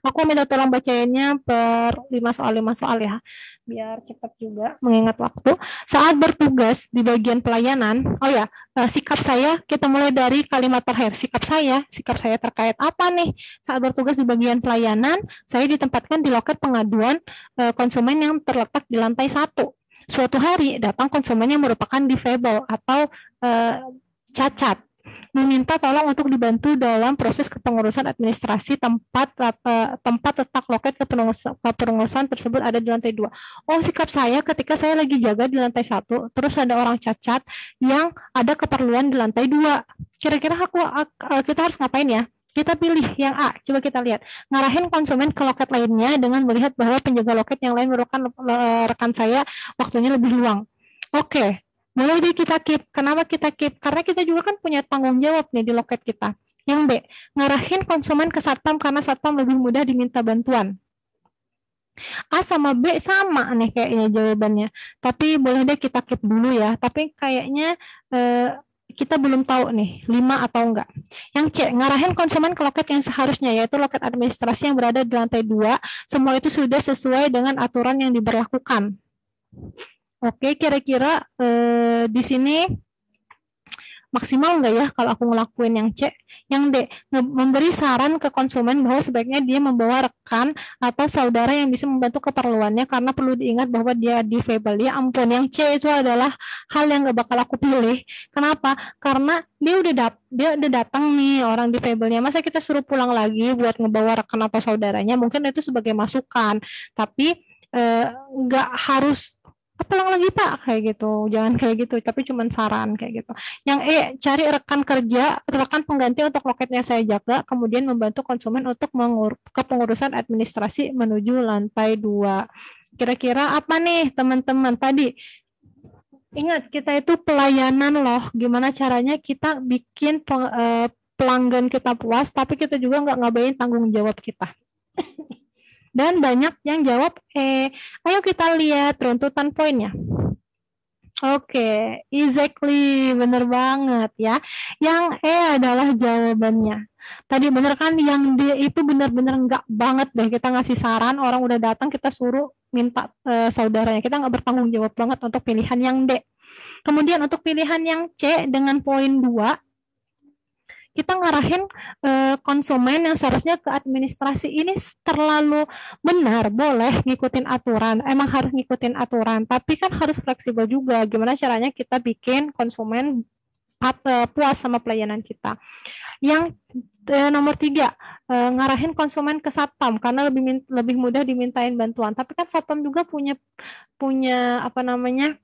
aku minta tolong bacainnya per 5 soal ya, biar cepat juga mengingat waktu. Saat bertugas di bagian pelayanan, sikap saya, kita mulai dari kalimat terakhir. Sikap saya terkait apa nih? Saat bertugas di bagian pelayanan, saya ditempatkan di loket pengaduan konsumen yang terletak di lantai 1. Suatu hari datang konsumen yang merupakan difabel atau cacat, meminta tolong untuk dibantu dalam proses kepengurusan administrasi tempat letak loket kepengurusan tersebut ada di lantai 2. Sikap saya ketika saya lagi jaga di lantai 1, terus ada orang cacat yang ada keperluan di lantai 2. Kira-kira kita harus ngapain ya? Kita pilih yang A. Coba kita lihat. Ngarahin konsumen ke loket lainnya dengan melihat bahwa penjaga loket yang lain merupakan rekan saya, waktunya lebih luang. Oke. Mulai dari kita keep. Kenapa kita keep? Karena kita juga kan punya tanggung jawab nih di loket kita. Yang B, ngarahin konsumen ke satpam karena satpam lebih mudah diminta bantuan. A sama B sama nih kayaknya jawabannya. Tapi boleh deh kita keep dulu ya. Tapi kayaknya kita belum tahu nih 5 atau enggak. Yang C, ngarahin konsumen ke loket yang seharusnya, yaitu loket administrasi yang berada di lantai 2. Semua itu sudah sesuai dengan aturan yang diberlakukan. Oke, kira-kira di sini maksimal nggak ya kalau aku ngelakuin yang C? Yang D, memberi saran ke konsumen bahwa sebaiknya dia membawa rekan atau saudara yang bisa membantu keperluannya karena perlu diingat bahwa dia difabel. Ya ampun, yang C itu adalah hal yang nggak bakal aku pilih. Kenapa? Karena dia udah datang nih orang difabelnya. Masa kita suruh pulang lagi buat ngebawa rekan atau saudaranya? Mungkin itu sebagai masukan, tapi nggak harus pulang lagi Pak kayak gitu, jangan kayak gitu, tapi cuma saran kayak gitu. Yang E, cari rekan pengganti untuk loketnya saya jaga, kemudian membantu konsumen untuk kepengurusan administrasi menuju lantai 2. Kira-kira apa nih teman-teman tadi? Ingat, kita itu pelayanan loh, gimana caranya kita bikin pelanggan kita puas, tapi kita juga nggak ngabain tanggung jawab kita. Dan banyak yang jawab ayo kita lihat runtutan poinnya. Oke, exactly, bener banget ya. Yang E adalah jawabannya. Tadi bener kan, yang D itu bener-bener enggak banget deh. Kita ngasih saran, orang udah datang kita suruh minta saudaranya. Kita nggak bertanggung jawab banget untuk pilihan yang D. Kemudian untuk pilihan yang C dengan poin 2, kita ngarahin konsumen yang seharusnya ke administrasi ini terlalu benar, boleh ngikutin aturan, emang harus ngikutin aturan, tapi kan harus fleksibel juga. Gimana caranya kita bikin konsumen puas sama pelayanan kita. Yang nomor 3, ngarahin konsumen ke satpam karena lebih mudah dimintain bantuan. Tapi kan satpam juga punya apa namanya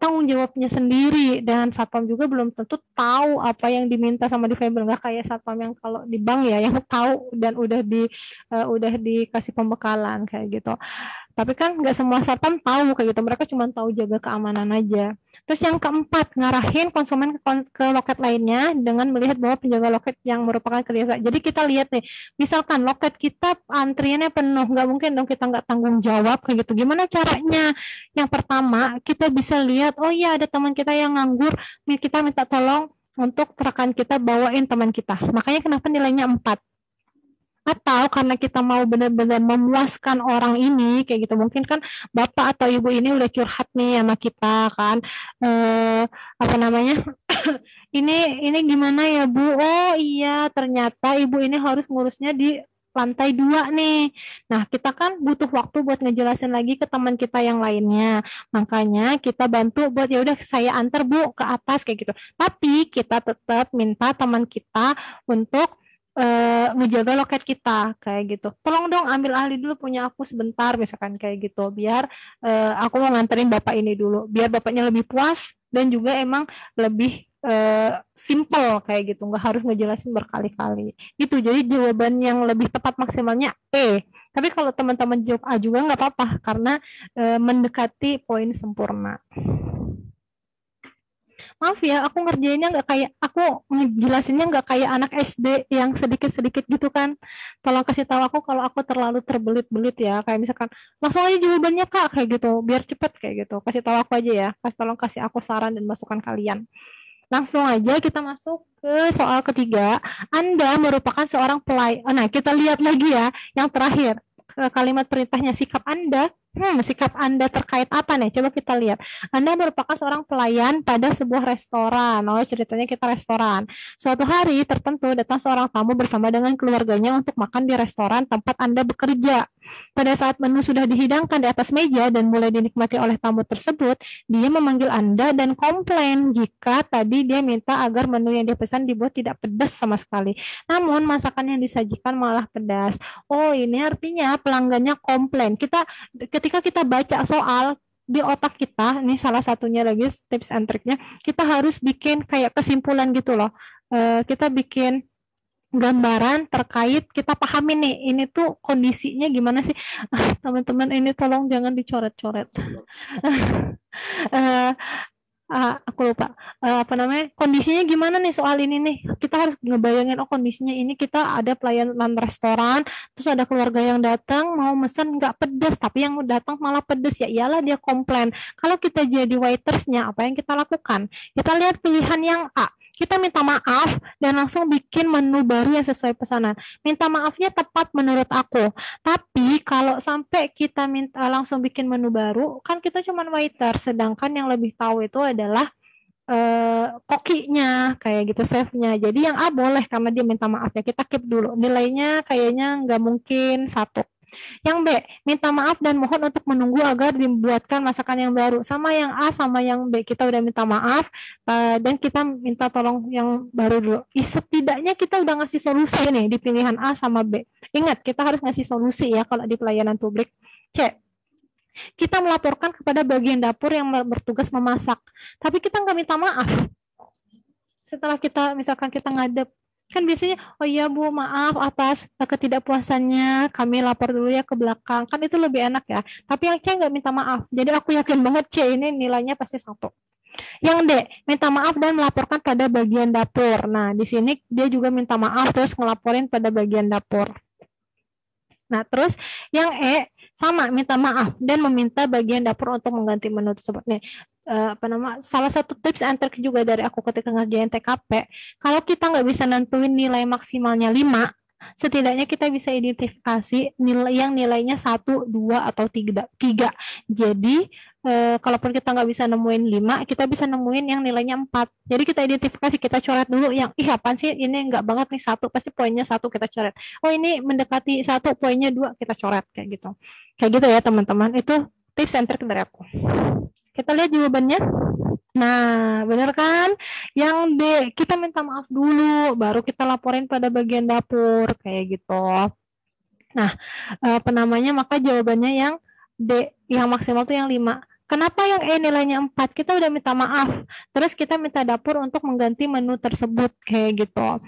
tanggung jawabnya sendiri, dan satpam juga belum tentu tahu apa yang diminta sama difabel, nggak kayak satpam yang kalau di bank ya yang tahu dan udah dikasih pembekalan kayak gitu. Tapi kan nggak semua satpam tahu kayak gitu, mereka cuma tahu jaga keamanan aja. Terus yang keempat, ngarahin konsumen ke loket lainnya dengan melihat bahwa penjaga loket yang merupakan kerjasama. Jadi kita lihat nih, misalkan loket kita antriannya penuh, nggak mungkin dong kita nggak tanggung jawab kayak gitu. Gimana caranya? Yang pertama, kita bisa lihat, oh iya ada teman kita yang nganggur, kita minta tolong untuk rekan kita bawain teman kita. Makanya kenapa nilainya 4. Atau karena kita mau benar-benar memuaskan orang ini kayak gitu, mungkin kan bapak atau ibu ini udah curhat nih sama kita kan, apa namanya ini gimana ya Bu, oh iya ternyata ibu ini harus ngurusnya di lantai 2 nih. Nah kita kan butuh waktu buat ngejelasin lagi ke teman kita yang lainnya, makanya kita bantu buat ya udah saya antar Bu ke atas kayak gitu. Tapi kita tetap minta teman kita untuk ngejaga loket kita kayak gitu. Tolong dong ambil alih dulu punya aku sebentar misalkan kayak gitu, biar aku mau nganterin bapak ini dulu, biar bapaknya lebih puas dan juga emang lebih simple kayak gitu, nggak harus ngejelasin berkali-kali gitu. Jadi jawaban yang lebih tepat maksimalnya E. Tapi kalau teman-teman jawab A juga nggak apa-apa karena mendekati poin sempurna. Maaf ya, aku ngerjainnya nggak kayak, aku ngejelasinnya nggak kayak anak SD yang sedikit-sedikit gitu kan. Tolong kasih tahu aku kalau aku terlalu terbelit-belit ya. Kayak misalkan, langsung aja jawabannya Kak, kayak gitu. Biar cepet kayak gitu. Kasih tahu aku aja ya. Tolong kasih aku saran dan masukan kalian. Langsung aja kita masuk ke soal ketiga. Anda merupakan seorang pelayan. Nah, kita lihat lagi ya, yang terakhir. Kalimat perintahnya, sikap Anda. Sikap Anda terkait apa nih? Coba kita lihat. Anda merupakan seorang pelayan pada sebuah restoran. Oh, ceritanya kita restoran. Suatu hari tertentu datang seorang tamu bersama dengan keluarganya untuk makan di restoran tempat Anda bekerja. Pada saat menu sudah dihidangkan di atas meja dan mulai dinikmati oleh tamu tersebut, dia memanggil Anda dan komplain jika tadi dia minta agar menu yang dia pesan dibuat tidak pedas sama sekali. Namun masakan yang disajikan malah pedas. Oh, ini artinya pelanggannya komplain. Ketika kita baca soal di otak kita, ini salah satunya lagi tips and triknya, kita harus bikin kayak kesimpulan gitu loh. Kita bikin gambaran terkait, kita pahami nih ini tuh kondisinya gimana sih. Teman-teman ini tolong jangan dicoret-coret. Aku lupa apa namanya, kondisinya gimana nih soal ini nih, kita harus ngebayangin, oh kondisinya ini kita ada pelayanan restoran, terus ada keluarga yang datang mau mesen nggak pedas, tapi yang datang malah pedas, ya iyalah dia komplain. Kalau kita jadi waitersnya, apa yang kita lakukan? Kita lihat pilihan yang A, kita minta maaf dan langsung bikin menu baru yang sesuai pesanan. Minta maafnya tepat menurut aku. Tapi kalau sampai kita minta langsung bikin menu baru, kan kita cuma waiter, sedangkan yang lebih tahu itu adalah kokinya kayak gitu, chefnya. Jadi yang A boleh karena dia minta maaf ya, kita keep dulu. Nilainya kayaknya nggak mungkin 1. Yang B, minta maaf dan mohon untuk menunggu agar dibuatkan masakan yang baru. Sama yang A sama yang B, kita udah minta maaf dan kita minta tolong yang baru dulu. Setidaknya kita udah ngasih solusi nih di pilihan A sama B. Ingat, kita harus ngasih solusi ya kalau di pelayanan publik. C, kita melaporkan kepada bagian dapur yang bertugas memasak, tapi kita nggak minta maaf. Setelah kita, misalkan kita ngadep, kan biasanya, oh iya Bu, maaf atas ketidakpuasannya, kami lapor dulu ya ke belakang. Kan itu lebih enak ya. Tapi yang C nggak minta maaf. Jadi aku yakin banget C ini nilainya pasti 1. Yang D, minta maaf dan melaporkan pada bagian dapur. Nah, di sini dia juga minta maaf terus ngelaporin pada bagian dapur. Nah, terus yang E, sama minta maaf dan meminta bagian dapur untuk mengganti menu tersebut. Nih, salah satu tips and trick juga dari aku ketika ngerjain TKP, kalau kita nggak bisa nentuin nilai maksimalnya 5, setidaknya kita bisa identifikasi nilai yang nilainya 1, 2, atau 3. Jadi kalaupun kita nggak bisa nemuin 5, kita bisa nemuin yang nilainya 4. Jadi kita identifikasi, kita coret dulu yang, apaan sih ini nggak banget nih 1, pasti poinnya 1 kita coret. Oh ini mendekati 1, poinnya 2 kita coret, kayak gitu. Kayak gitu ya teman-teman, itu tips and trick dari aku. Kita lihat jawabannya. Nah, benar kan? Yang D, kita minta maaf dulu, baru kita laporin pada bagian dapur, kayak gitu. Nah, maka jawabannya yang D, yang maksimal tuh yang 5. Kenapa yang E nilainya 4? Kita udah minta maaf, terus kita minta dapur untuk mengganti menu tersebut, kayak gitu.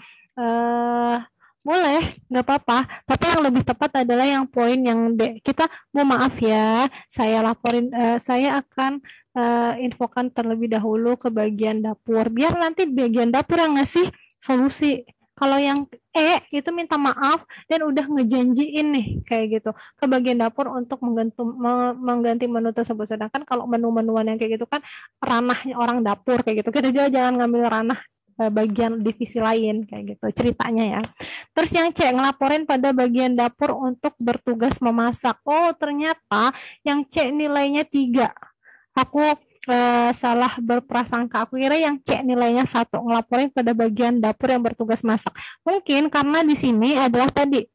Boleh, nggak apa-apa. Tapi yang lebih tepat adalah yang poin yang D. Kita mau maaf ya, saya laporin, saya akan infokan terlebih dahulu ke bagian dapur. Biar nanti bagian dapur yang ngasih solusi. Kalau yang E itu minta maaf dan udah ngejanjiin nih kayak gitu ke bagian dapur untuk mengganti menu tersebut. Sedangkan kalau menu-menuan yang kayak gitu kan ranahnya orang dapur kayak gitu. Kita juga jangan ngambil ranah bagian divisi lain kayak gitu ceritanya ya. Terus yang C, ngelaporin pada bagian dapur untuk bertugas memasak. Oh ternyata yang C nilainya 3. Aku salah berprasangka. Aku kira yang C nilainya 1, ngelaporin pada bagian dapur yang bertugas masak. Mungkin karena di sini adalah tadi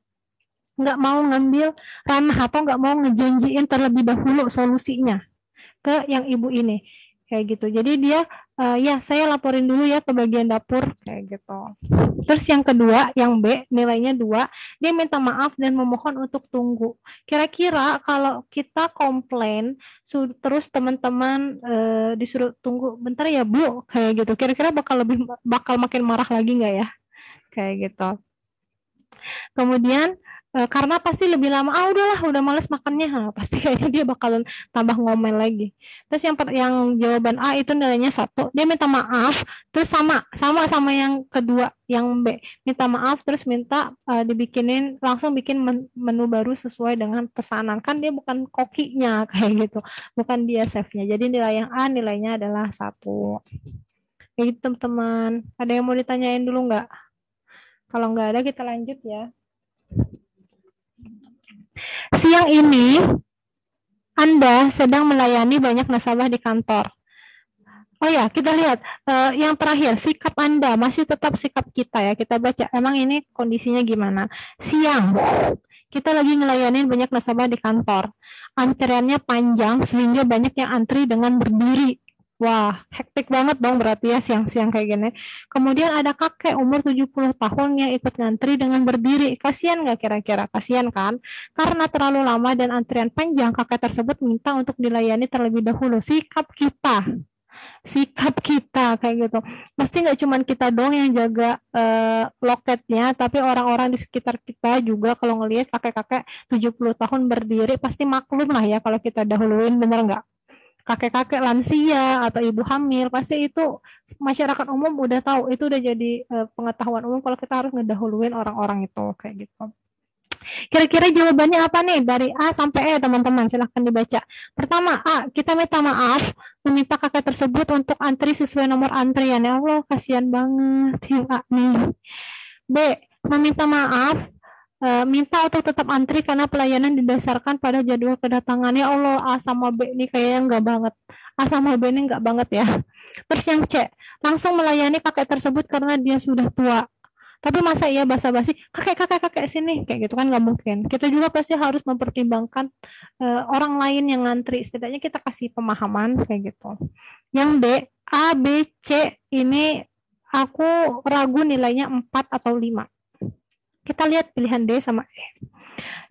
nggak mau ngambil ranah atau nggak mau ngejanjiin terlebih dahulu solusinya ke yang ibu ini. Kayak gitu. Jadi dia ya saya laporin dulu ya ke bagian dapur kayak gitu. Terus yang kedua, yang B nilainya 2, dia minta maaf dan memohon untuk tunggu. Kira-kira kalau kita komplain terus teman-teman disuruh tunggu bentar ya Bu kayak gitu. Kira-kira bakal makin marah lagi nggak ya? Kayak gitu. Kemudian karena pasti lebih lama, udahlah udah males makannya, pasti kayaknya dia bakalan tambah ngomel lagi. Terus yang jawaban A itu nilainya 1, dia minta maaf, terus sama yang kedua, yang B, minta maaf terus minta dibikinin, langsung bikin menu baru sesuai dengan pesanan, kan dia bukan kokinya kayak gitu, bukan dia chefnya. Jadi nilai yang A nilainya adalah 1. Kayak gitu teman-teman. Ada yang mau ditanyain dulu nggak? Kalau nggak ada kita lanjut ya. Siang ini, Anda sedang melayani banyak nasabah di kantor. Oh ya, kita lihat yang terakhir, sikap Anda masih tetap sikap kita ya. Kita baca, emang ini kondisinya gimana? Siang, kita lagi ngelayanin banyak nasabah di kantor. Antriannya panjang sehingga banyak yang antri dengan berdiri. Wah, hektik banget dong berarti ya siang-siang kayak gini. Kemudian ada kakek umur 70 tahun yang ikut ngantri dengan berdiri. Kasihan nggak kira-kira? Kasihan kan? Karena terlalu lama dan antrian panjang, kakek tersebut minta untuk dilayani terlebih dahulu. Sikap kita kayak gitu. Pasti nggak cuma kita dong yang jaga loketnya, tapi orang-orang di sekitar kita juga kalau ngelihat kakek-kakek 70 tahun berdiri pasti maklum lah ya kalau kita dahuluin, bener nggak? Kakek-kakek lansia atau ibu hamil, pasti itu masyarakat umum udah tahu, itu udah jadi pengetahuan umum kalau kita harus ngedahuluin orang-orang itu kayak gitu. Kira-kira jawabannya apa nih dari A sampai E teman-teman, silahkan dibaca. Pertama A, kita minta maaf meminta kakek tersebut untuk antri sesuai nomor antrian. Ya Allah, kasihan banget yang A nih. B, meminta maaf minta untuk tetap antri karena pelayanan didasarkan pada jadwal kedatangan. Ya Allah, A sama B ini kayaknya enggak banget. A sama B ini enggak banget ya. Terus yang C, langsung melayani kakek tersebut karena dia sudah tua. Tapi masa iya basa-basi, kakek sini, kayak gitu kan nggak mungkin. Kita juga pasti harus mempertimbangkan orang lain yang ngantri. Setidaknya kita kasih pemahaman kayak gitu. Yang D, A, B, C ini aku ragu nilainya 4 atau 5. Kita lihat pilihan D sama E.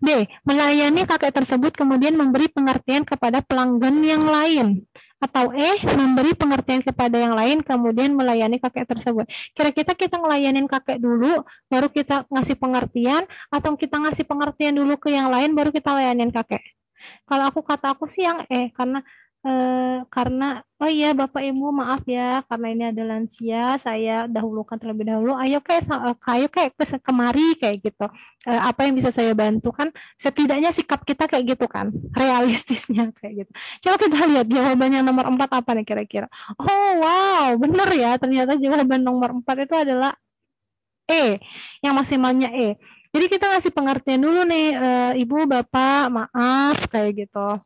D, melayani kakek tersebut kemudian memberi pengertian kepada pelanggan yang lain. Atau E, memberi pengertian kepada yang lain kemudian melayani kakek tersebut. Kira-kira kita ngelayanin kakek dulu, baru kita ngasih pengertian, atau kita ngasih pengertian dulu ke yang lain, baru kita layanin kakek. Kalau kata aku sih yang E, karena oh iya Bapak Ibu maaf ya karena ini ada lansia, saya dahulukan terlebih dahulu, ayo kayak kemari kayak gitu, apa yang bisa saya bantu, kan setidaknya sikap kita kayak gitu kan, realistisnya kayak gitu. Coba kita lihat jawabannya nomor 4 apa nih kira-kira. Oh wow, bener ya, ternyata jawaban nomor 4 itu adalah E, yang maksimalnya E. Jadi kita ngasih pengertian dulu nih, Ibu Bapak maaf kayak gitu.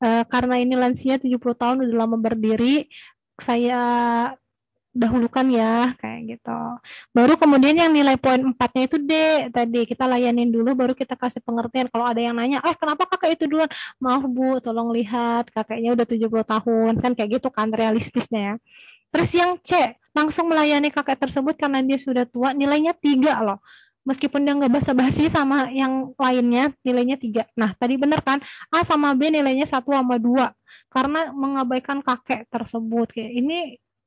Karena ini lansia 70 tahun udah lama berdiri, saya dahulukan ya, kayak gitu. Baru kemudian yang nilai poin 4-nya itu D, tadi kita layanin dulu, baru kita kasih pengertian. Kalau ada yang nanya, kenapa kakak itu duluan? Maaf Bu, tolong lihat, kakaknya udah 70 tahun, kan kayak gitu kan realistisnya ya. Terus yang C, langsung melayani kakek tersebut karena dia sudah tua, nilainya 3 loh. Meskipun dia nggak basa-basi sama yang lainnya, nilainya 3. Nah, tadi bener kan, A sama B nilainya 1 sama 2. Karena mengabaikan kakek tersebut. Kayak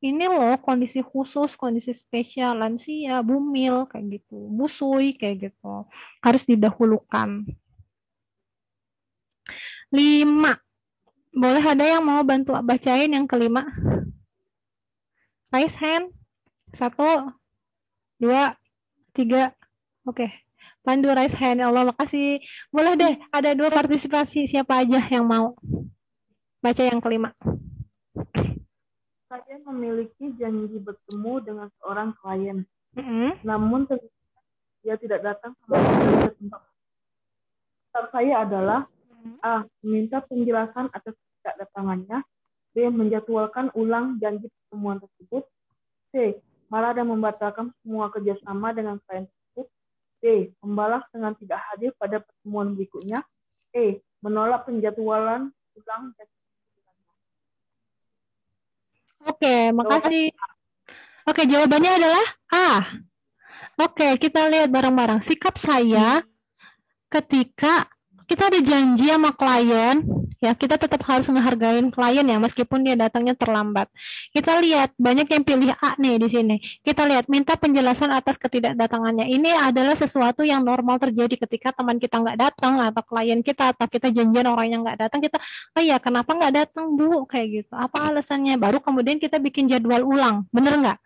ini loh kondisi khusus, kondisi spesial, lansia, bumil, kayak gitu, busui, kayak gitu. Harus didahulukan. 5. Boleh ada yang mau bantu bacain yang kelima? Raise hand. 1, 2, 3. Oke. Pandu raise hand. Allah makasih. Boleh deh, ada 2 partisipasi. Siapa aja yang mau baca yang kelima? Saya memiliki janji bertemu dengan seorang klien. Namun dia tidak datang sama sekali ke tempat. Pesan saya adalah A. Meminta penjelasan atas ketidakdatangannya. B. Menjadwalkan ulang janji pertemuan tersebut. C. Marah dan membatalkan semua kerjasama dengan klien tersebut. D. Membalas dengan tidak hadir pada pertemuan berikutnya. E. Menolak penjadwalan ulang janji. Oke, makasih. Oke, jawabannya adalah A. Oke, kita lihat bareng-barang. Sikap saya ketika kita ada janji sama klien, ya kita tetap harus menghargai klien ya, meskipun dia datangnya terlambat. Kita lihat banyak yang pilih A nih di sini. Kita lihat minta penjelasan atas ketidakdatangannya. Ini adalah sesuatu yang normal terjadi ketika teman kita nggak datang atau klien kita atau kita janjian orang yang nggak datang, kita, ya kenapa nggak datang Bu, kayak gitu. Apa alasannya? Baru kemudian kita bikin jadwal ulang, bener nggak?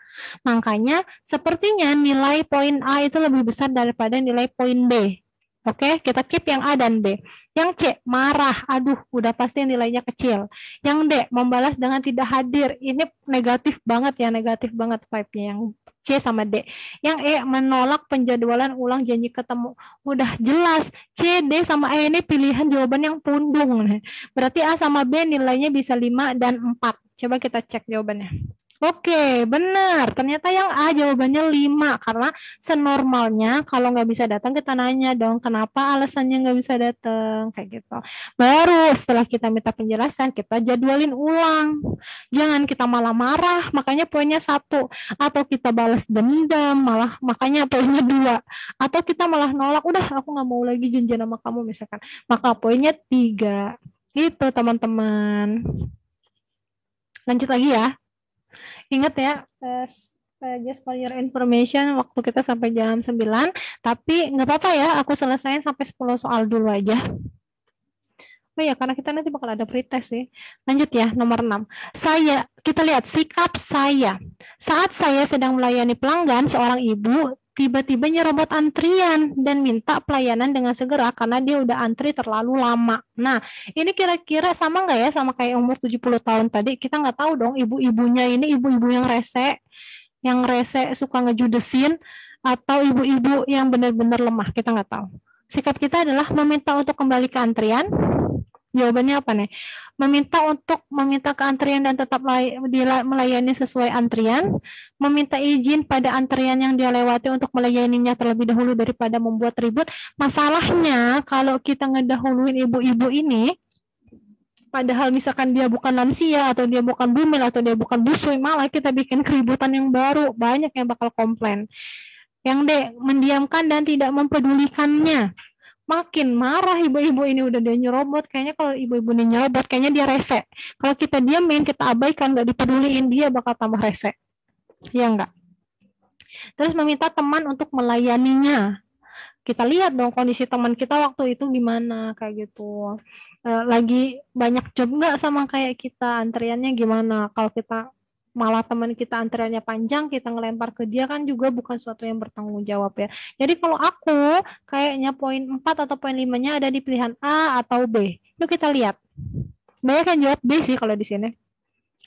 Makanya sepertinya nilai poin A itu lebih besar daripada nilai poin B. Oke, kita keep yang A dan B. Yang C, marah. Aduh, udah pasti nilainya kecil. Yang D, membalas dengan tidak hadir. Ini negatif banget ya, negatif banget vibe-nya. Yang C sama D. Yang E, menolak penjadwalan ulang janji ketemu. Udah jelas, C, D, sama E ini pilihan jawaban yang pundung. Berarti A sama B nilainya bisa 5 dan 4. Coba kita cek jawabannya. Oke, benar. Ternyata yang A jawabannya 5. Karena senormalnya kalau nggak bisa datang kita nanya dong kenapa alasannya nggak bisa datang. Kayak gitu. Baru setelah kita minta penjelasan, kita jadwalin ulang. Jangan kita malah marah, makanya poinnya 1. Atau kita balas dendam, malah makanya poinnya 2. Atau kita malah nolak, udah aku nggak mau lagi janjian sama kamu misalkan. Maka poinnya 3. Gitu teman-teman. Lanjut lagi ya. Ingat ya, just for your information, waktu kita sampai jam 9, tapi nggak apa-apa ya, aku selesaiin sampai 10 soal dulu aja. Oh ya, karena kita nanti bakal ada pretest sih. Lanjut ya, nomor 6. Kita lihat sikap saya. Saat saya sedang melayani pelanggan, seorang ibu tiba-tiba nyerobot antrian dan minta pelayanan dengan segera karena dia udah antri terlalu lama. Nah, ini kira-kira sama nggak ya sama kayak umur 70 tahun tadi? Kita nggak tahu dong ibu-ibunya ini ibu-ibu yang rese suka ngejudesin atau ibu-ibu yang benar-benar lemah, kita nggak tahu. Sikap kita adalah meminta untuk kembali ke antrian. Jawabannya apa nih? Meminta ke antrian dan tetap melayani sesuai antrian, meminta izin pada antrian yang dia lewati untuk melayaninya terlebih dahulu daripada membuat ribut. Masalahnya kalau kita ngedahuluin ibu-ibu ini, padahal misalkan dia bukan lansia atau dia bukan bumil atau dia bukan busui, malah kita bikin keributan yang baru, banyak yang bakal komplain. Yang D, mendiamkan dan tidak mempedulikannya. Makin marah ibu-ibu ini, udah dia nyerobot. Kayaknya kalau ibu-ibu ini nyerobot, kayaknya dia rese. Kalau kita diamin, kita abaikan, nggak dipeduliin, dia bakal tambah rese. Ya enggak? Terus meminta teman untuk melayaninya. Kita lihat dong kondisi teman kita waktu itu gimana, kayak gitu. Lagi banyak job nggak sama kayak kita, antriannya gimana. Kalau kita malah teman kita antriannya panjang, kita ngelempar ke dia kan juga bukan sesuatu yang bertanggung jawab ya. Jadi kalau aku kayaknya poin 4 atau poin 5-nya ada di pilihan A atau B. Yuk kita lihat. Banyak yang jawab B sih kalau di sini.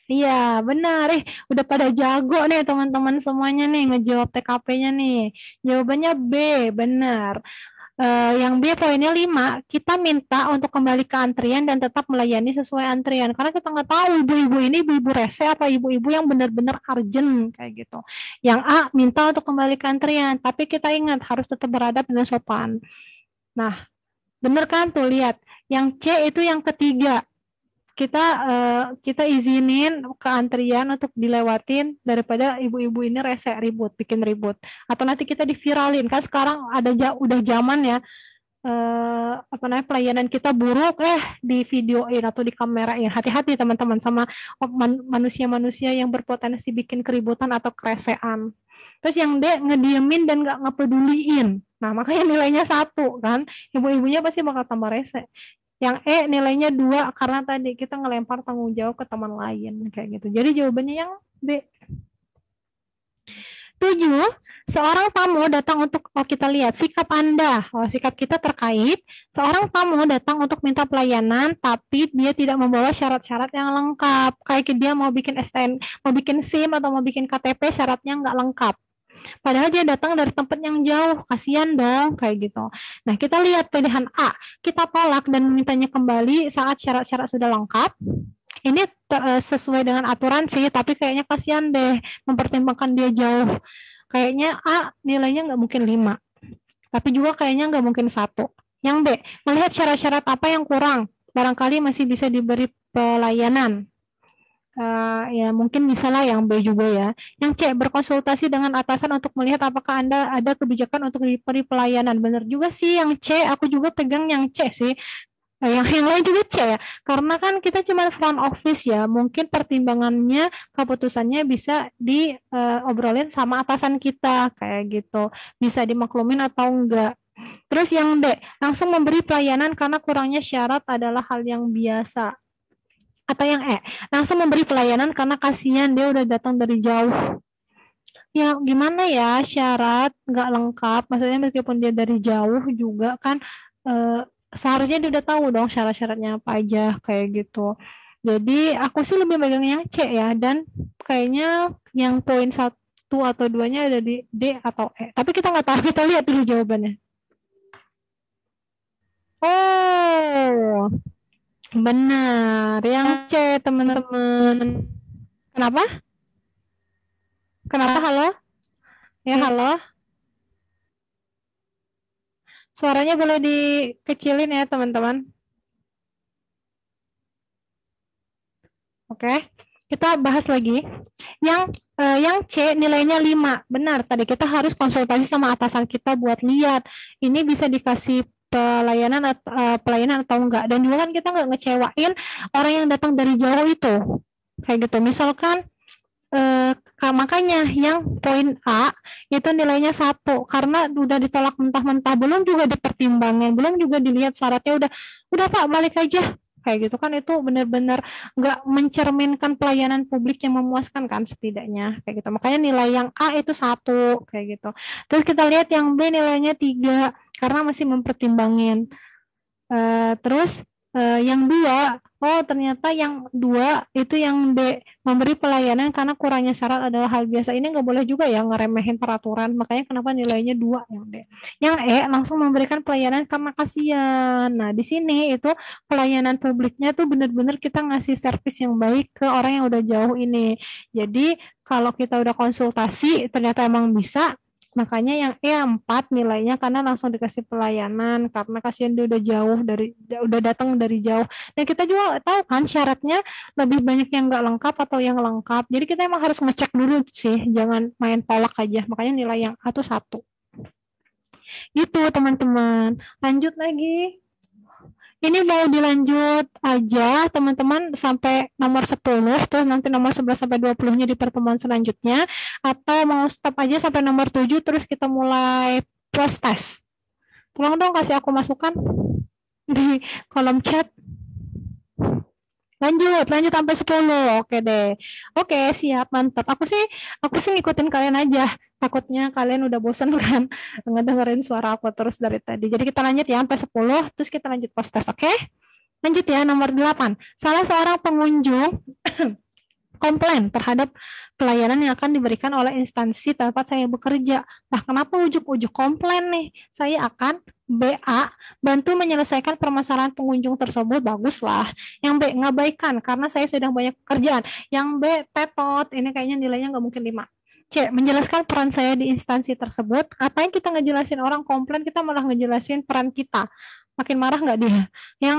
Iya, benar. Udah pada jago nih teman-teman semuanya nih ngejawab TKP-nya nih. Jawabannya B, benar. Yang B poinnya 5, kita minta untuk kembali ke antrian dan tetap melayani sesuai antrian. Karena kita nggak tahu ibu-ibu ini ibu-ibu rese apa ibu-ibu yang benar-benar urgent kayak gitu. Yang A minta untuk kembali ke antrian, tapi kita ingat harus tetap beradab dan sopan. Nah, benar kan tuh lihat. Yang C itu yang ketiga. Kita izinin ke antrian untuk dilewatin daripada ibu-ibu ini rese ribut, bikin ribut. Atau nanti kita diviralin kan sekarang udah zaman ya pelayanan kita buruk di videoin atau di kamerain. Hati-hati teman-teman sama manusia-manusia yang berpotensi bikin keributan atau keresean. Terus yang D ngediemin dan nggak ngepeduliin. Nah makanya nilainya 1 kan. Ibu-ibunya pasti bakal tambah rese. Yang E nilainya 2 karena tadi kita ngelempar tanggung jawab ke teman lain kayak gitu. Jadi jawabannya yang B. 7. Seorang tamu datang untuk kita lihat sikap Anda. Sikap kita terkait seorang tamu datang untuk minta pelayanan tapi dia tidak membawa syarat-syarat yang lengkap. Kayak dia mau bikin STN, mau bikin SIM atau mau bikin KTP syaratnya nggak lengkap. Padahal dia datang dari tempat yang jauh, kasihan dong, kayak gitu. Nah, kita lihat pilihan A, kita tolak dan memintanya kembali saat syarat-syarat sudah lengkap. Ini sesuai dengan aturan sih, tapi kayaknya kasihan deh, mempertimbangkan dia jauh. Kayaknya A nilainya nggak mungkin 5, tapi juga kayaknya nggak mungkin 1. Yang B, melihat syarat-syarat apa yang kurang, barangkali masih bisa diberi pelayanan. Ya mungkin misalnya yang B juga ya. Yang C, berkonsultasi dengan atasan untuk melihat apakah Anda ada kebijakan untuk diberi pelayanan. Benar juga sih yang C, aku juga pegang yang C sih. Yang lain juga C ya. Karena kan kita cuma front office ya, mungkin pertimbangannya, keputusannya bisa diobrolin sama atasan kita kayak gitu. Bisa dimaklumin atau enggak. Terus yang D, langsung memberi pelayanan karena kurangnya syarat adalah hal yang biasa. Atau yang E, langsung memberi pelayanan karena kasihan dia udah datang dari jauh. Ya gimana ya, syarat nggak lengkap, maksudnya meskipun dia dari jauh juga kan seharusnya dia udah tahu dong syarat-syaratnya apa aja kayak gitu. Jadi aku sih lebih megang yang C ya, dan kayaknya yang poin 1 atau 2-nya ada di D atau E. Tapi kita nggak tahu, kita lihat dulu jawabannya. Oh, benar, yang C teman-teman. Kenapa? Kenapa? Halo? Ya, halo? Suaranya boleh dikecilin ya teman-teman. Oke, kita bahas lagi. Yang C nilainya 5. Benar, tadi kita harus konsultasi sama atasan kita buat lihat ini bisa dikasih pelayanan atau enggak, dan juga kan kita nggak ngecewain orang yang datang dari jauh itu kayak gitu. Misalkan makanya yang poin A itu nilainya 1 karena udah ditolak mentah-mentah, belum juga dipertimbangin, belum juga dilihat syaratnya, udah Pak balik aja kayak gitu kan. Itu benar-benar nggak mencerminkan pelayanan publik yang memuaskan kan setidaknya kayak gitu. Makanya nilai yang A itu 1 kayak gitu. Terus kita lihat yang B nilainya 3 karena masih mempertimbangin. Terus yang 2, oh ternyata yang 2 itu yang D, memberi pelayanan karena kurangnya syarat adalah hal biasa. Ini nggak boleh juga ya ngeremehin peraturan, makanya kenapa nilainya 2 yang D. Yang E langsung memberikan pelayanan karena kasihan. Nah di sini itu pelayanan publiknya tuh benar-benar kita ngasih servis yang baik ke orang yang udah jauh ini. Jadi kalau kita udah konsultasi ternyata emang bisa, makanya yang E4 nilainya karena langsung dikasih pelayanan karena kasihan dia udah datang dari jauh. Dan kita juga tahu kan syaratnya lebih banyak yang nggak lengkap atau yang lengkap. Jadi kita emang harus ngecek dulu sih, jangan main tolak aja. Makanya nilai yang A tuh 1. Gitu teman-teman. Lanjut lagi. Ini mau dilanjut aja teman-teman sampai nomor 10, terus nanti nomor 11 sampai 20-nya di pertemuan selanjutnya, atau mau stop aja sampai nomor 7 terus kita mulai post test. Tolong dong kasih aku masukan di kolom chat. Lanjut sampai 10. Oke deh. Oke, siap, mantap. Aku sih ngikutin kalian aja. Takutnya kalian udah bosan kan ngedengerin suara aku terus dari tadi. Jadi kita lanjut ya sampai 10, terus kita lanjut post test, oke? Lanjut ya, nomor 8. Salah seorang pengunjung komplain terhadap pelayanan yang akan diberikan oleh instansi tempat saya bekerja. Nah, kenapa ujuk-ujuk komplain nih? Saya akan BA, bantu menyelesaikan permasalahan pengunjung tersebut, baguslah. Yang B, ngabaikan karena saya sedang banyak pekerjaan. Yang B, tetot, ini kayaknya nilainya nggak mungkin 5. C, menjelaskan peran saya di instansi tersebut. Ngapain kita ngejelasin orang komplain, kita malah ngejelasin peran kita. Makin marah nggak dia? Yang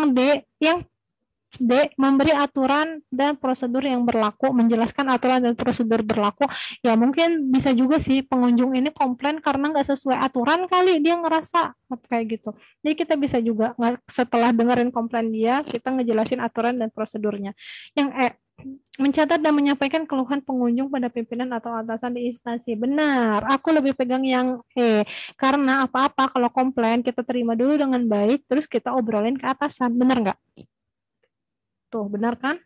D, memberi aturan dan prosedur yang berlaku, menjelaskan aturan dan prosedur berlaku. Ya mungkin bisa juga sih pengunjung ini komplain karena nggak sesuai aturan kali, dia ngerasa kayak gitu. Jadi kita bisa juga setelah dengerin komplain dia, kita ngejelasin aturan dan prosedurnya. Yang E, mencatat dan menyampaikan keluhan pengunjung pada pimpinan atau atasan di instansi. Benar, aku lebih pegang yang E. Karena apa-apa kalau komplain kita terima dulu dengan baik, terus kita obrolin ke atasan. Benar nggak? Tuh, benar kan?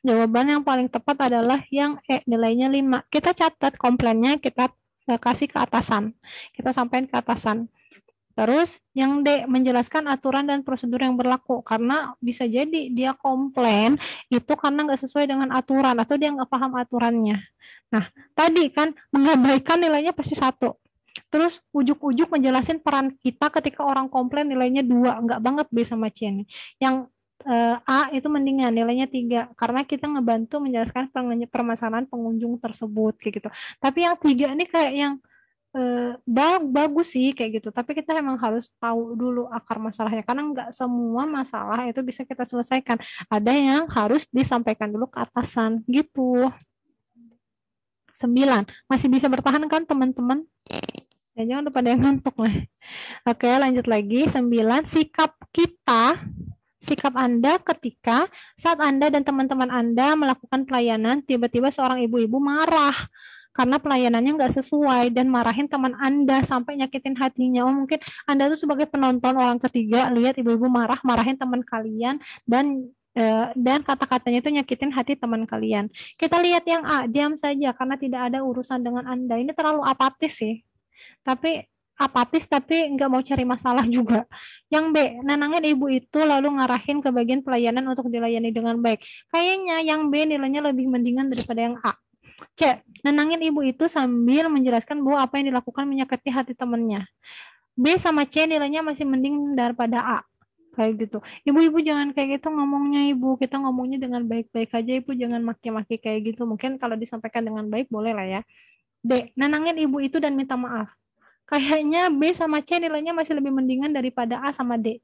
Jawaban yang paling tepat adalah yang E, nilainya 5. Kita catat komplainnya, kita kasih ke atasan. Kita sampaikan ke atasan. Terus yang D, menjelaskan aturan dan prosedur yang berlaku. Karena bisa jadi dia komplain itu karena nggak sesuai dengan aturan atau dia nggak paham aturannya. Nah, tadi kan mengabaikan nilainya pasti 1. Terus ujuk-ujuk menjelasin peran kita ketika orang komplain nilainya 2. Nggak banget B sama C nih. Yang A itu mendingan nilainya 3 karena kita ngebantu menjelaskan permasalahan pengunjung tersebut kayak gitu. Tapi yang 3 ini kayak yang bagus sih kayak gitu. Tapi kita emang harus tahu dulu akar masalahnya karena nggak semua masalah itu bisa kita selesaikan. Ada yang harus disampaikan dulu ke atasan gitu. 9. Masih bisa bertahan kan teman-teman? Ya, jangan lupa ada yang ngantuk lah. Oke, lanjut lagi. 9. Sikap Anda ketika saat Anda dan teman-teman Anda melakukan pelayanan, tiba-tiba seorang ibu-ibu marah karena pelayanannya nggak sesuai dan marahin teman Anda sampai nyakitin hatinya. Oh, mungkin Anda tuh sebagai penonton orang ketiga lihat ibu-ibu marahin teman kalian dan kata-katanya itu nyakitin hati teman kalian. Kita lihat yang A, diam saja karena tidak ada urusan dengan Anda. Ini terlalu apatis sih. Tapi nggak mau cari masalah juga. Yang B, nenangin ibu itu lalu ngarahin ke bagian pelayanan untuk dilayani dengan baik. Kayaknya yang B nilainya lebih mendingan daripada yang A. C, nenangin ibu itu sambil menjelaskan bahwa apa yang dilakukan menyakiti hati temannya. B sama C nilainya masih mending daripada A. Kayak gitu. Ibu-ibu jangan kayak gitu ngomongnya ibu. Kita ngomongnya dengan baik-baik aja ibu. Jangan maki-maki kayak gitu. Mungkin kalau disampaikan dengan baik boleh lah ya. D, nenangin ibu itu dan minta maaf. Kayaknya B sama C nilainya masih lebih mendingan daripada A sama D.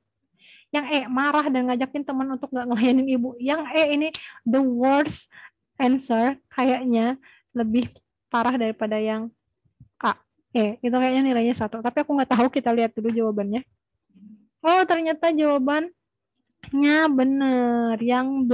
Yang E, marah dan ngajakin teman untuk nggak ngelayanin ibu. Yang E ini the worst answer, kayaknya lebih parah daripada yang A. Itu kayaknya nilainya 1. Tapi aku nggak tahu, kita lihat dulu jawabannya. Oh, ternyata jawabannya bener, yang B.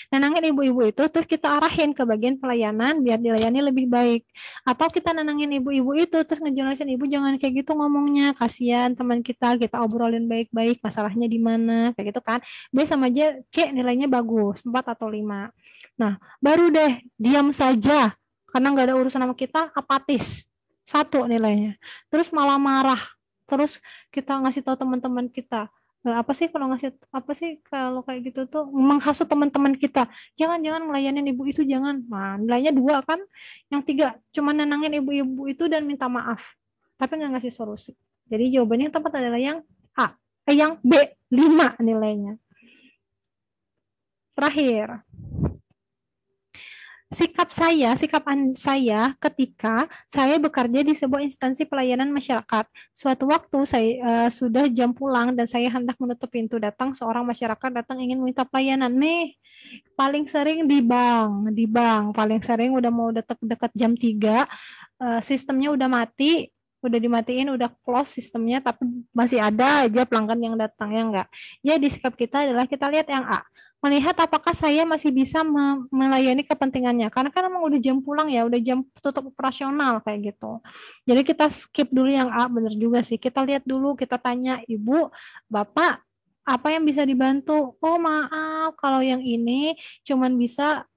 Nenangin ibu-ibu itu terus kita arahin ke bagian pelayanan biar dilayani lebih baik. Atau kita nenangin ibu-ibu itu terus ngejelasin ibu jangan kayak gitu ngomongnya, kasihan teman kita obrolin baik-baik masalahnya di mana, kayak gitu kan. B sama C nilainya bagus, 4 atau 5. Nah, baru deh diam saja karena nggak ada urusan sama kita, apatis. 1 nilainya. Terus malah marah. Terus kita ngasih tahu teman-teman kita, apa sih kalau kayak gitu tuh menghasut teman-teman kita, jangan ngelayanin ibu itu, jangan. Nah, nilainya 2 kan. Yang 3 cuma nenangin ibu-ibu itu dan minta maaf tapi nggak ngasih solusi. Jadi jawabannya yang tepat adalah yang A, yang B, 5 nilainya. Terakhir, sikap saya ketika saya bekerja di sebuah instansi pelayanan masyarakat. Suatu waktu saya sudah jam pulang dan saya hendak menutup pintu, datang seorang masyarakat ingin minta pelayanan. Nih, paling sering di bank paling sering udah mau dekat jam 3, sistemnya udah mati, udah dimatiin, udah close sistemnya, tapi masih ada aja pelanggan yang datang, ya enggak. Jadi sikap kita adalah kita lihat yang A, melihat apakah saya masih bisa melayani kepentingannya. Karena kan emang udah jam pulang ya, udah jam tutup operasional kayak gitu. Jadi kita skip dulu yang A, bener juga sih. Kita lihat dulu, kita tanya, Ibu, Bapak, apa yang bisa dibantu? Oh maaf, kalau yang ini cuman bisa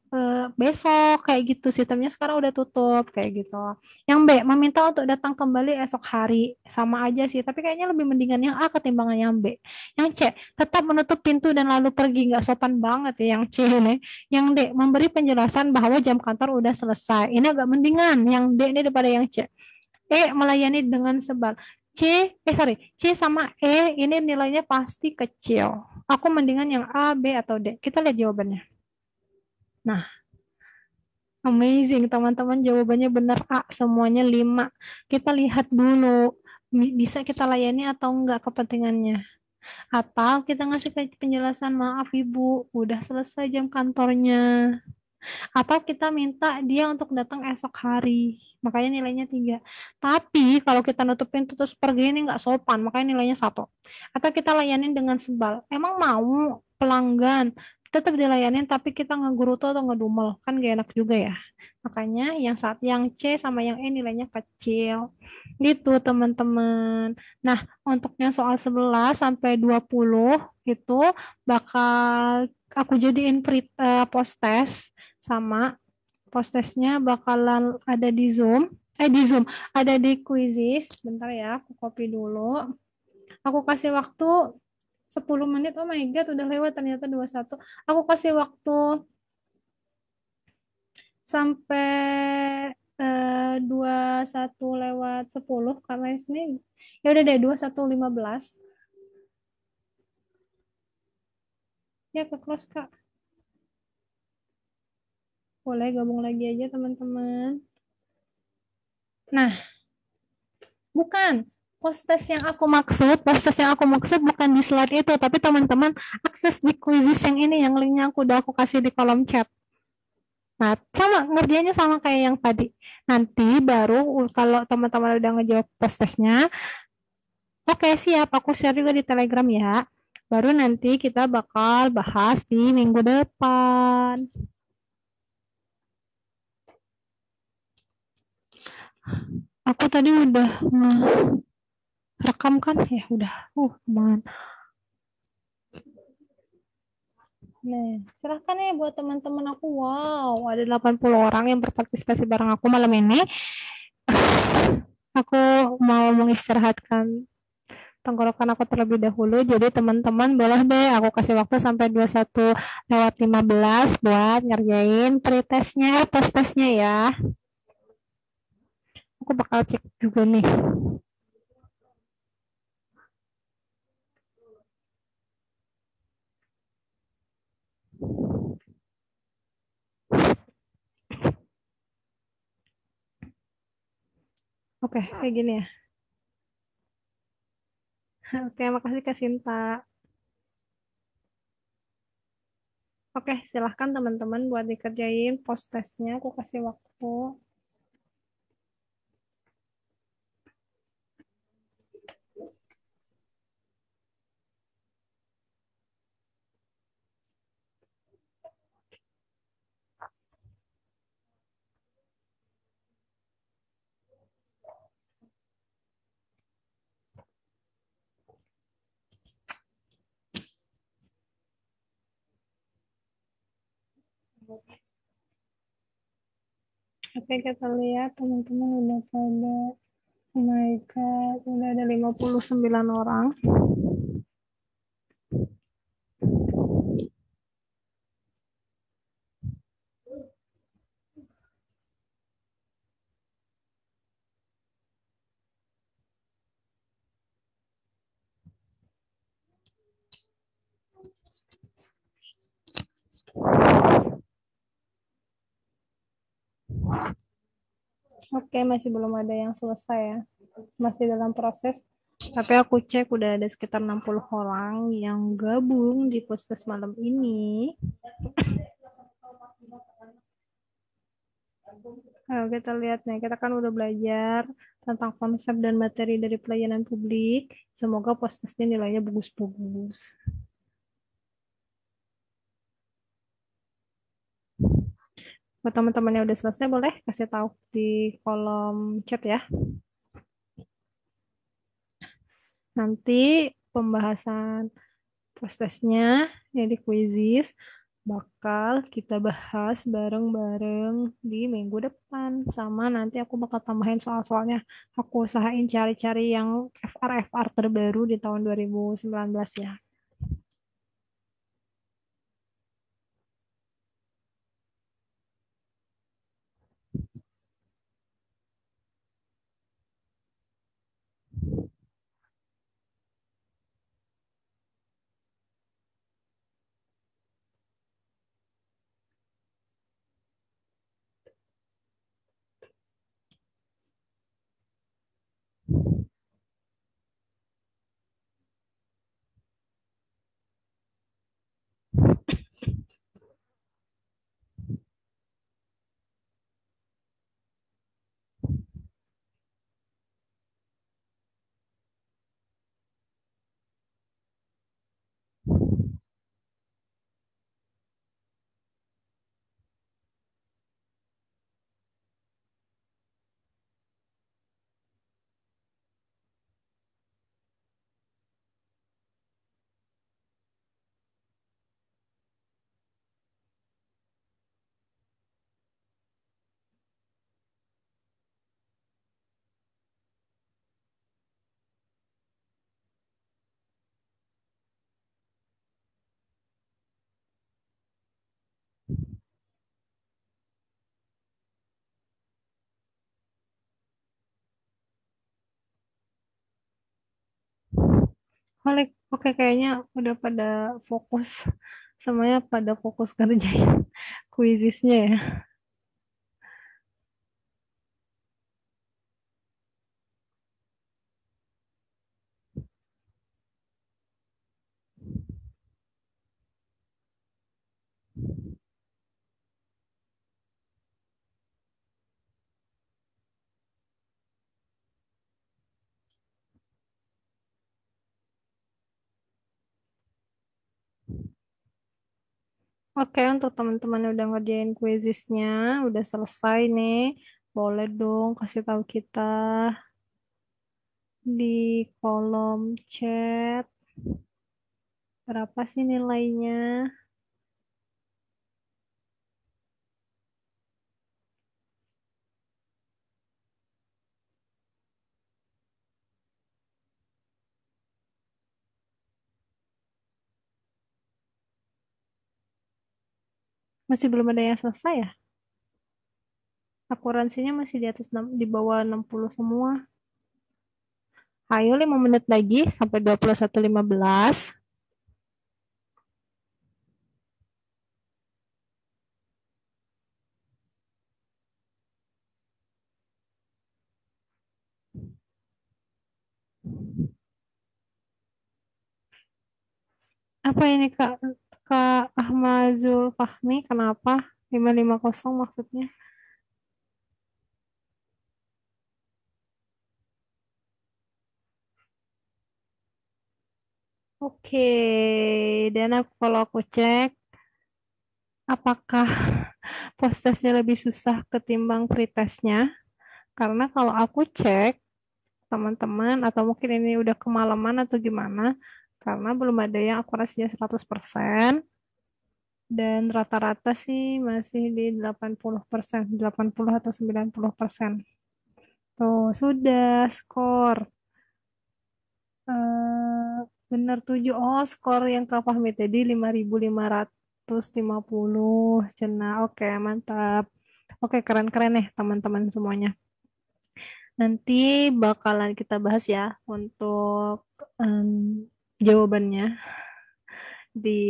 besok kayak gitu, sistemnya sekarang udah tutup kayak gitu. Yang B, meminta untuk datang kembali esok hari, sama aja sih, tapi kayaknya lebih mendingan yang A ketimbang yang B. Yang C, tetap menutup pintu dan lalu pergi, nggak sopan banget ya yang C ini. Yang D, memberi penjelasan bahwa jam kantor udah selesai. Ini agak mendingan yang D ini daripada yang C. E, melayani dengan sebal. C sama E ini nilainya pasti kecil. Aku mendingan yang A, B, atau D. Kita lihat jawabannya. Nah, amazing teman-teman, jawabannya benar A, semuanya 5. Kita lihat dulu, bisa kita layani atau enggak kepentingannya. Atau kita ngasih penjelasan, maaf ibu, udah selesai jam kantornya. Atau kita minta dia untuk datang esok hari, makanya nilainya 3. Tapi kalau kita nutup pintu terus pergi ini nggak sopan, makanya nilainya 1. Atau kita layanin dengan sebal, emang mau pelanggan tetap dilayanin tapi kita ngegurutu atau ngedumel, kan gak enak juga ya. Makanya yang C sama yang E nilainya kecil gitu teman-teman. Nah, untuk yang soal 11 sampai 20 itu bakal aku jadiin post test, sama post testnya bakalan ada di Zoom, ada di Quizizz. Bentar ya, aku copy dulu. Aku kasih waktu 10 menit. Oh my god, udah lewat ternyata 21. Aku kasih waktu sampai 21:10 karena ini ya udah deh 21:15. Ya ke close Kak. Boleh gabung lagi aja teman-teman. Nah, bukan. Post test yang aku maksud bukan di slide itu, tapi teman-teman akses di Quizizz yang ini, yang linknya udah aku kasih di kolom chat. Nah, sama, ngerjainnya sama kayak yang tadi. Nanti baru kalau teman-teman udah ngejawab post testnya, oke siap, aku share juga di Telegram ya. Baru nanti kita bakal bahas di minggu depan. Aku tadi udah rekam kan? Ya udah. Aman. Nah, silahkan ya buat teman-teman aku. Wow, ada 80 orang yang berpartisipasi bareng aku malam ini. Aku mau mengistirahatkan tenggorokan aku terlebih dahulu. Jadi teman-teman boleh deh aku kasih waktu sampai 21:15 buat ngerjain pretestnya, post testnya ya. Aku bakal cek juga nih. Oke, kayak gini ya. Oke, makasih Kak Sinta. Oke, silahkan teman-teman buat dikerjain post testnya. Aku kasih waktu. Oke, kita lihat teman-teman udah pada, oh my god, udah ada 59 orang. Oke, masih belum ada yang selesai ya. Masih dalam proses. Tapi aku cek udah ada sekitar 60 orang yang gabung di post test malam ini. Ayo kita lihat nih, kita kan udah belajar tentang konsep dan materi dari pelayanan publik. Semoga post testnya nilainya bagus-bagus. Buat teman-teman yang udah selesai, boleh kasih tahu di kolom chat ya. Nanti pembahasan post testnya ya di Quizizz bakal kita bahas bareng-bareng di minggu depan. Sama nanti aku bakal tambahin soal-soalnya. Aku usahain cari-cari yang FR-FR terbaru di tahun 2019 ya. Oke, oke, kayaknya udah pada fokus. Semuanya pada fokus kerjain kuisisnya ya. Oke, untuk teman-teman yang udah ngerjain kuisisnya, udah selesai nih. Boleh dong kasih tahu kita di kolom chat berapa sih nilainya. Masih belum ada yang selesai ya? Akurasinya masih di atas di bawah 60 semua. Ayo 5 menit lagi sampai 21.15. Apa ini Kak? Kak Ahmad Zulfahmi, kenapa? 550 maksudnya. Oke, dan kalau aku cek, apakah post-testnya lebih susah ketimbang pretestnya? Karena kalau aku cek, teman-teman, atau mungkin ini udah kemalaman atau gimana, karena belum ada yang akurasinya 100%, dan rata-rata sih masih di 80%, 80 atau 90%. Tuh, sudah skor. Benar 7. Oh, skor yang Kak Fahmi tadi 5.550. Cena. Oke, mantap. Oke, keren-keren nih teman-teman semuanya. Nanti bakalan kita bahas ya untuk jawabannya di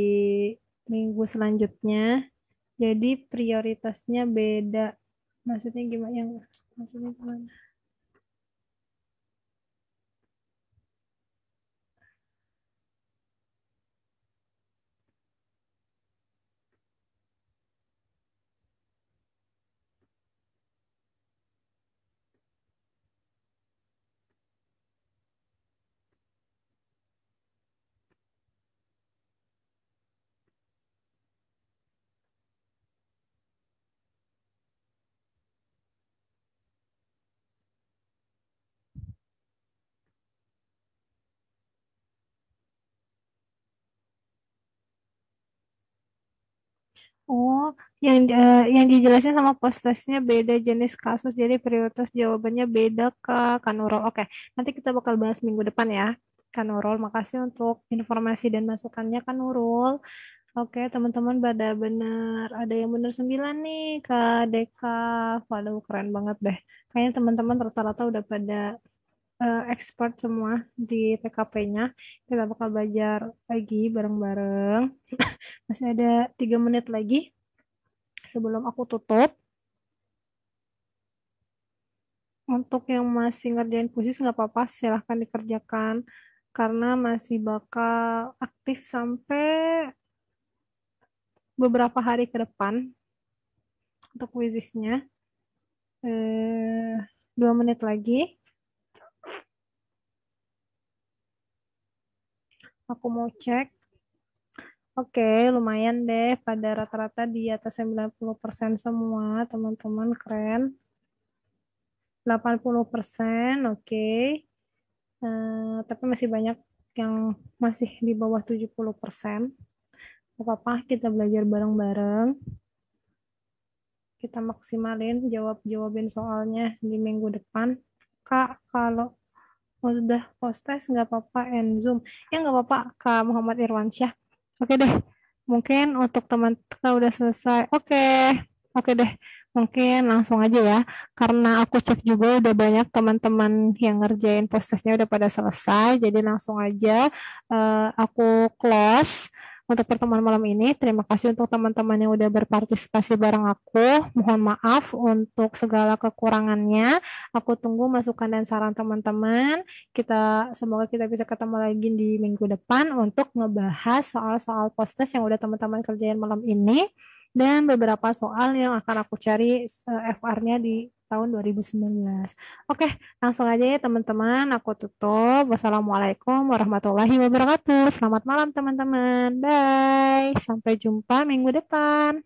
minggu selanjutnya. Jadi prioritasnya beda. Maksudnya gimana? Maksudnya gimana? Oh, yang dijelasin sama postesnya beda jenis kasus, jadi prioritas jawabannya beda Kak Nurul. Oke, nanti kita bakal bahas minggu depan ya, Kak Nurul. Makasih untuk informasi dan masukannya Kak Nurul. Oke, teman-teman pada bener. Ada yang bener 9 nih, Kak Deka. Waduh, keren banget deh. Kayaknya teman-teman rata-rata udah pada expert semua di PKP-nya. Kita bakal belajar lagi bareng-bareng. Masih ada 3 menit lagi sebelum aku tutup. Untuk yang masih ngerjain kuis nggak apa-apa, silahkan dikerjakan. Karena masih bakal aktif sampai beberapa hari ke depan untuk kuisisnya. 2 menit lagi. Aku mau cek. Oke, lumayan deh. Pada rata-rata di atas 90% semua, teman-teman. Keren. 80%, oke. Tapi masih banyak yang masih di bawah 70%. Gak apa-apa, kita belajar bareng-bareng. Kita maksimalin jawabin soalnya di minggu depan. Kak, kalau udah post-test nggak apa-apa end Zoom. Ya nggak apa-apa, Kak Muhammad Irwansyah. Oke deh, mungkin untuk teman kita udah selesai. Oke deh, mungkin langsung aja ya. Karena aku cek juga udah banyak teman-teman yang ngerjain post-testnya udah pada selesai. Jadi langsung aja aku close untuk pertemuan malam ini. Terima kasih untuk teman-teman yang udah berpartisipasi bareng aku. Mohon maaf untuk segala kekurangannya. Aku tunggu masukan dan saran teman-teman. Semoga kita bisa ketemu lagi di minggu depan untuk ngebahas soal-soal post-test yang udah teman-teman kerjain malam ini dan beberapa soal yang akan aku cari FR-nya di tahun 2019. Oke, langsung aja ya teman-teman. Aku tutup. Wassalamualaikum warahmatullahi wabarakatuh. Selamat malam teman-teman. Bye. Sampai jumpa minggu depan.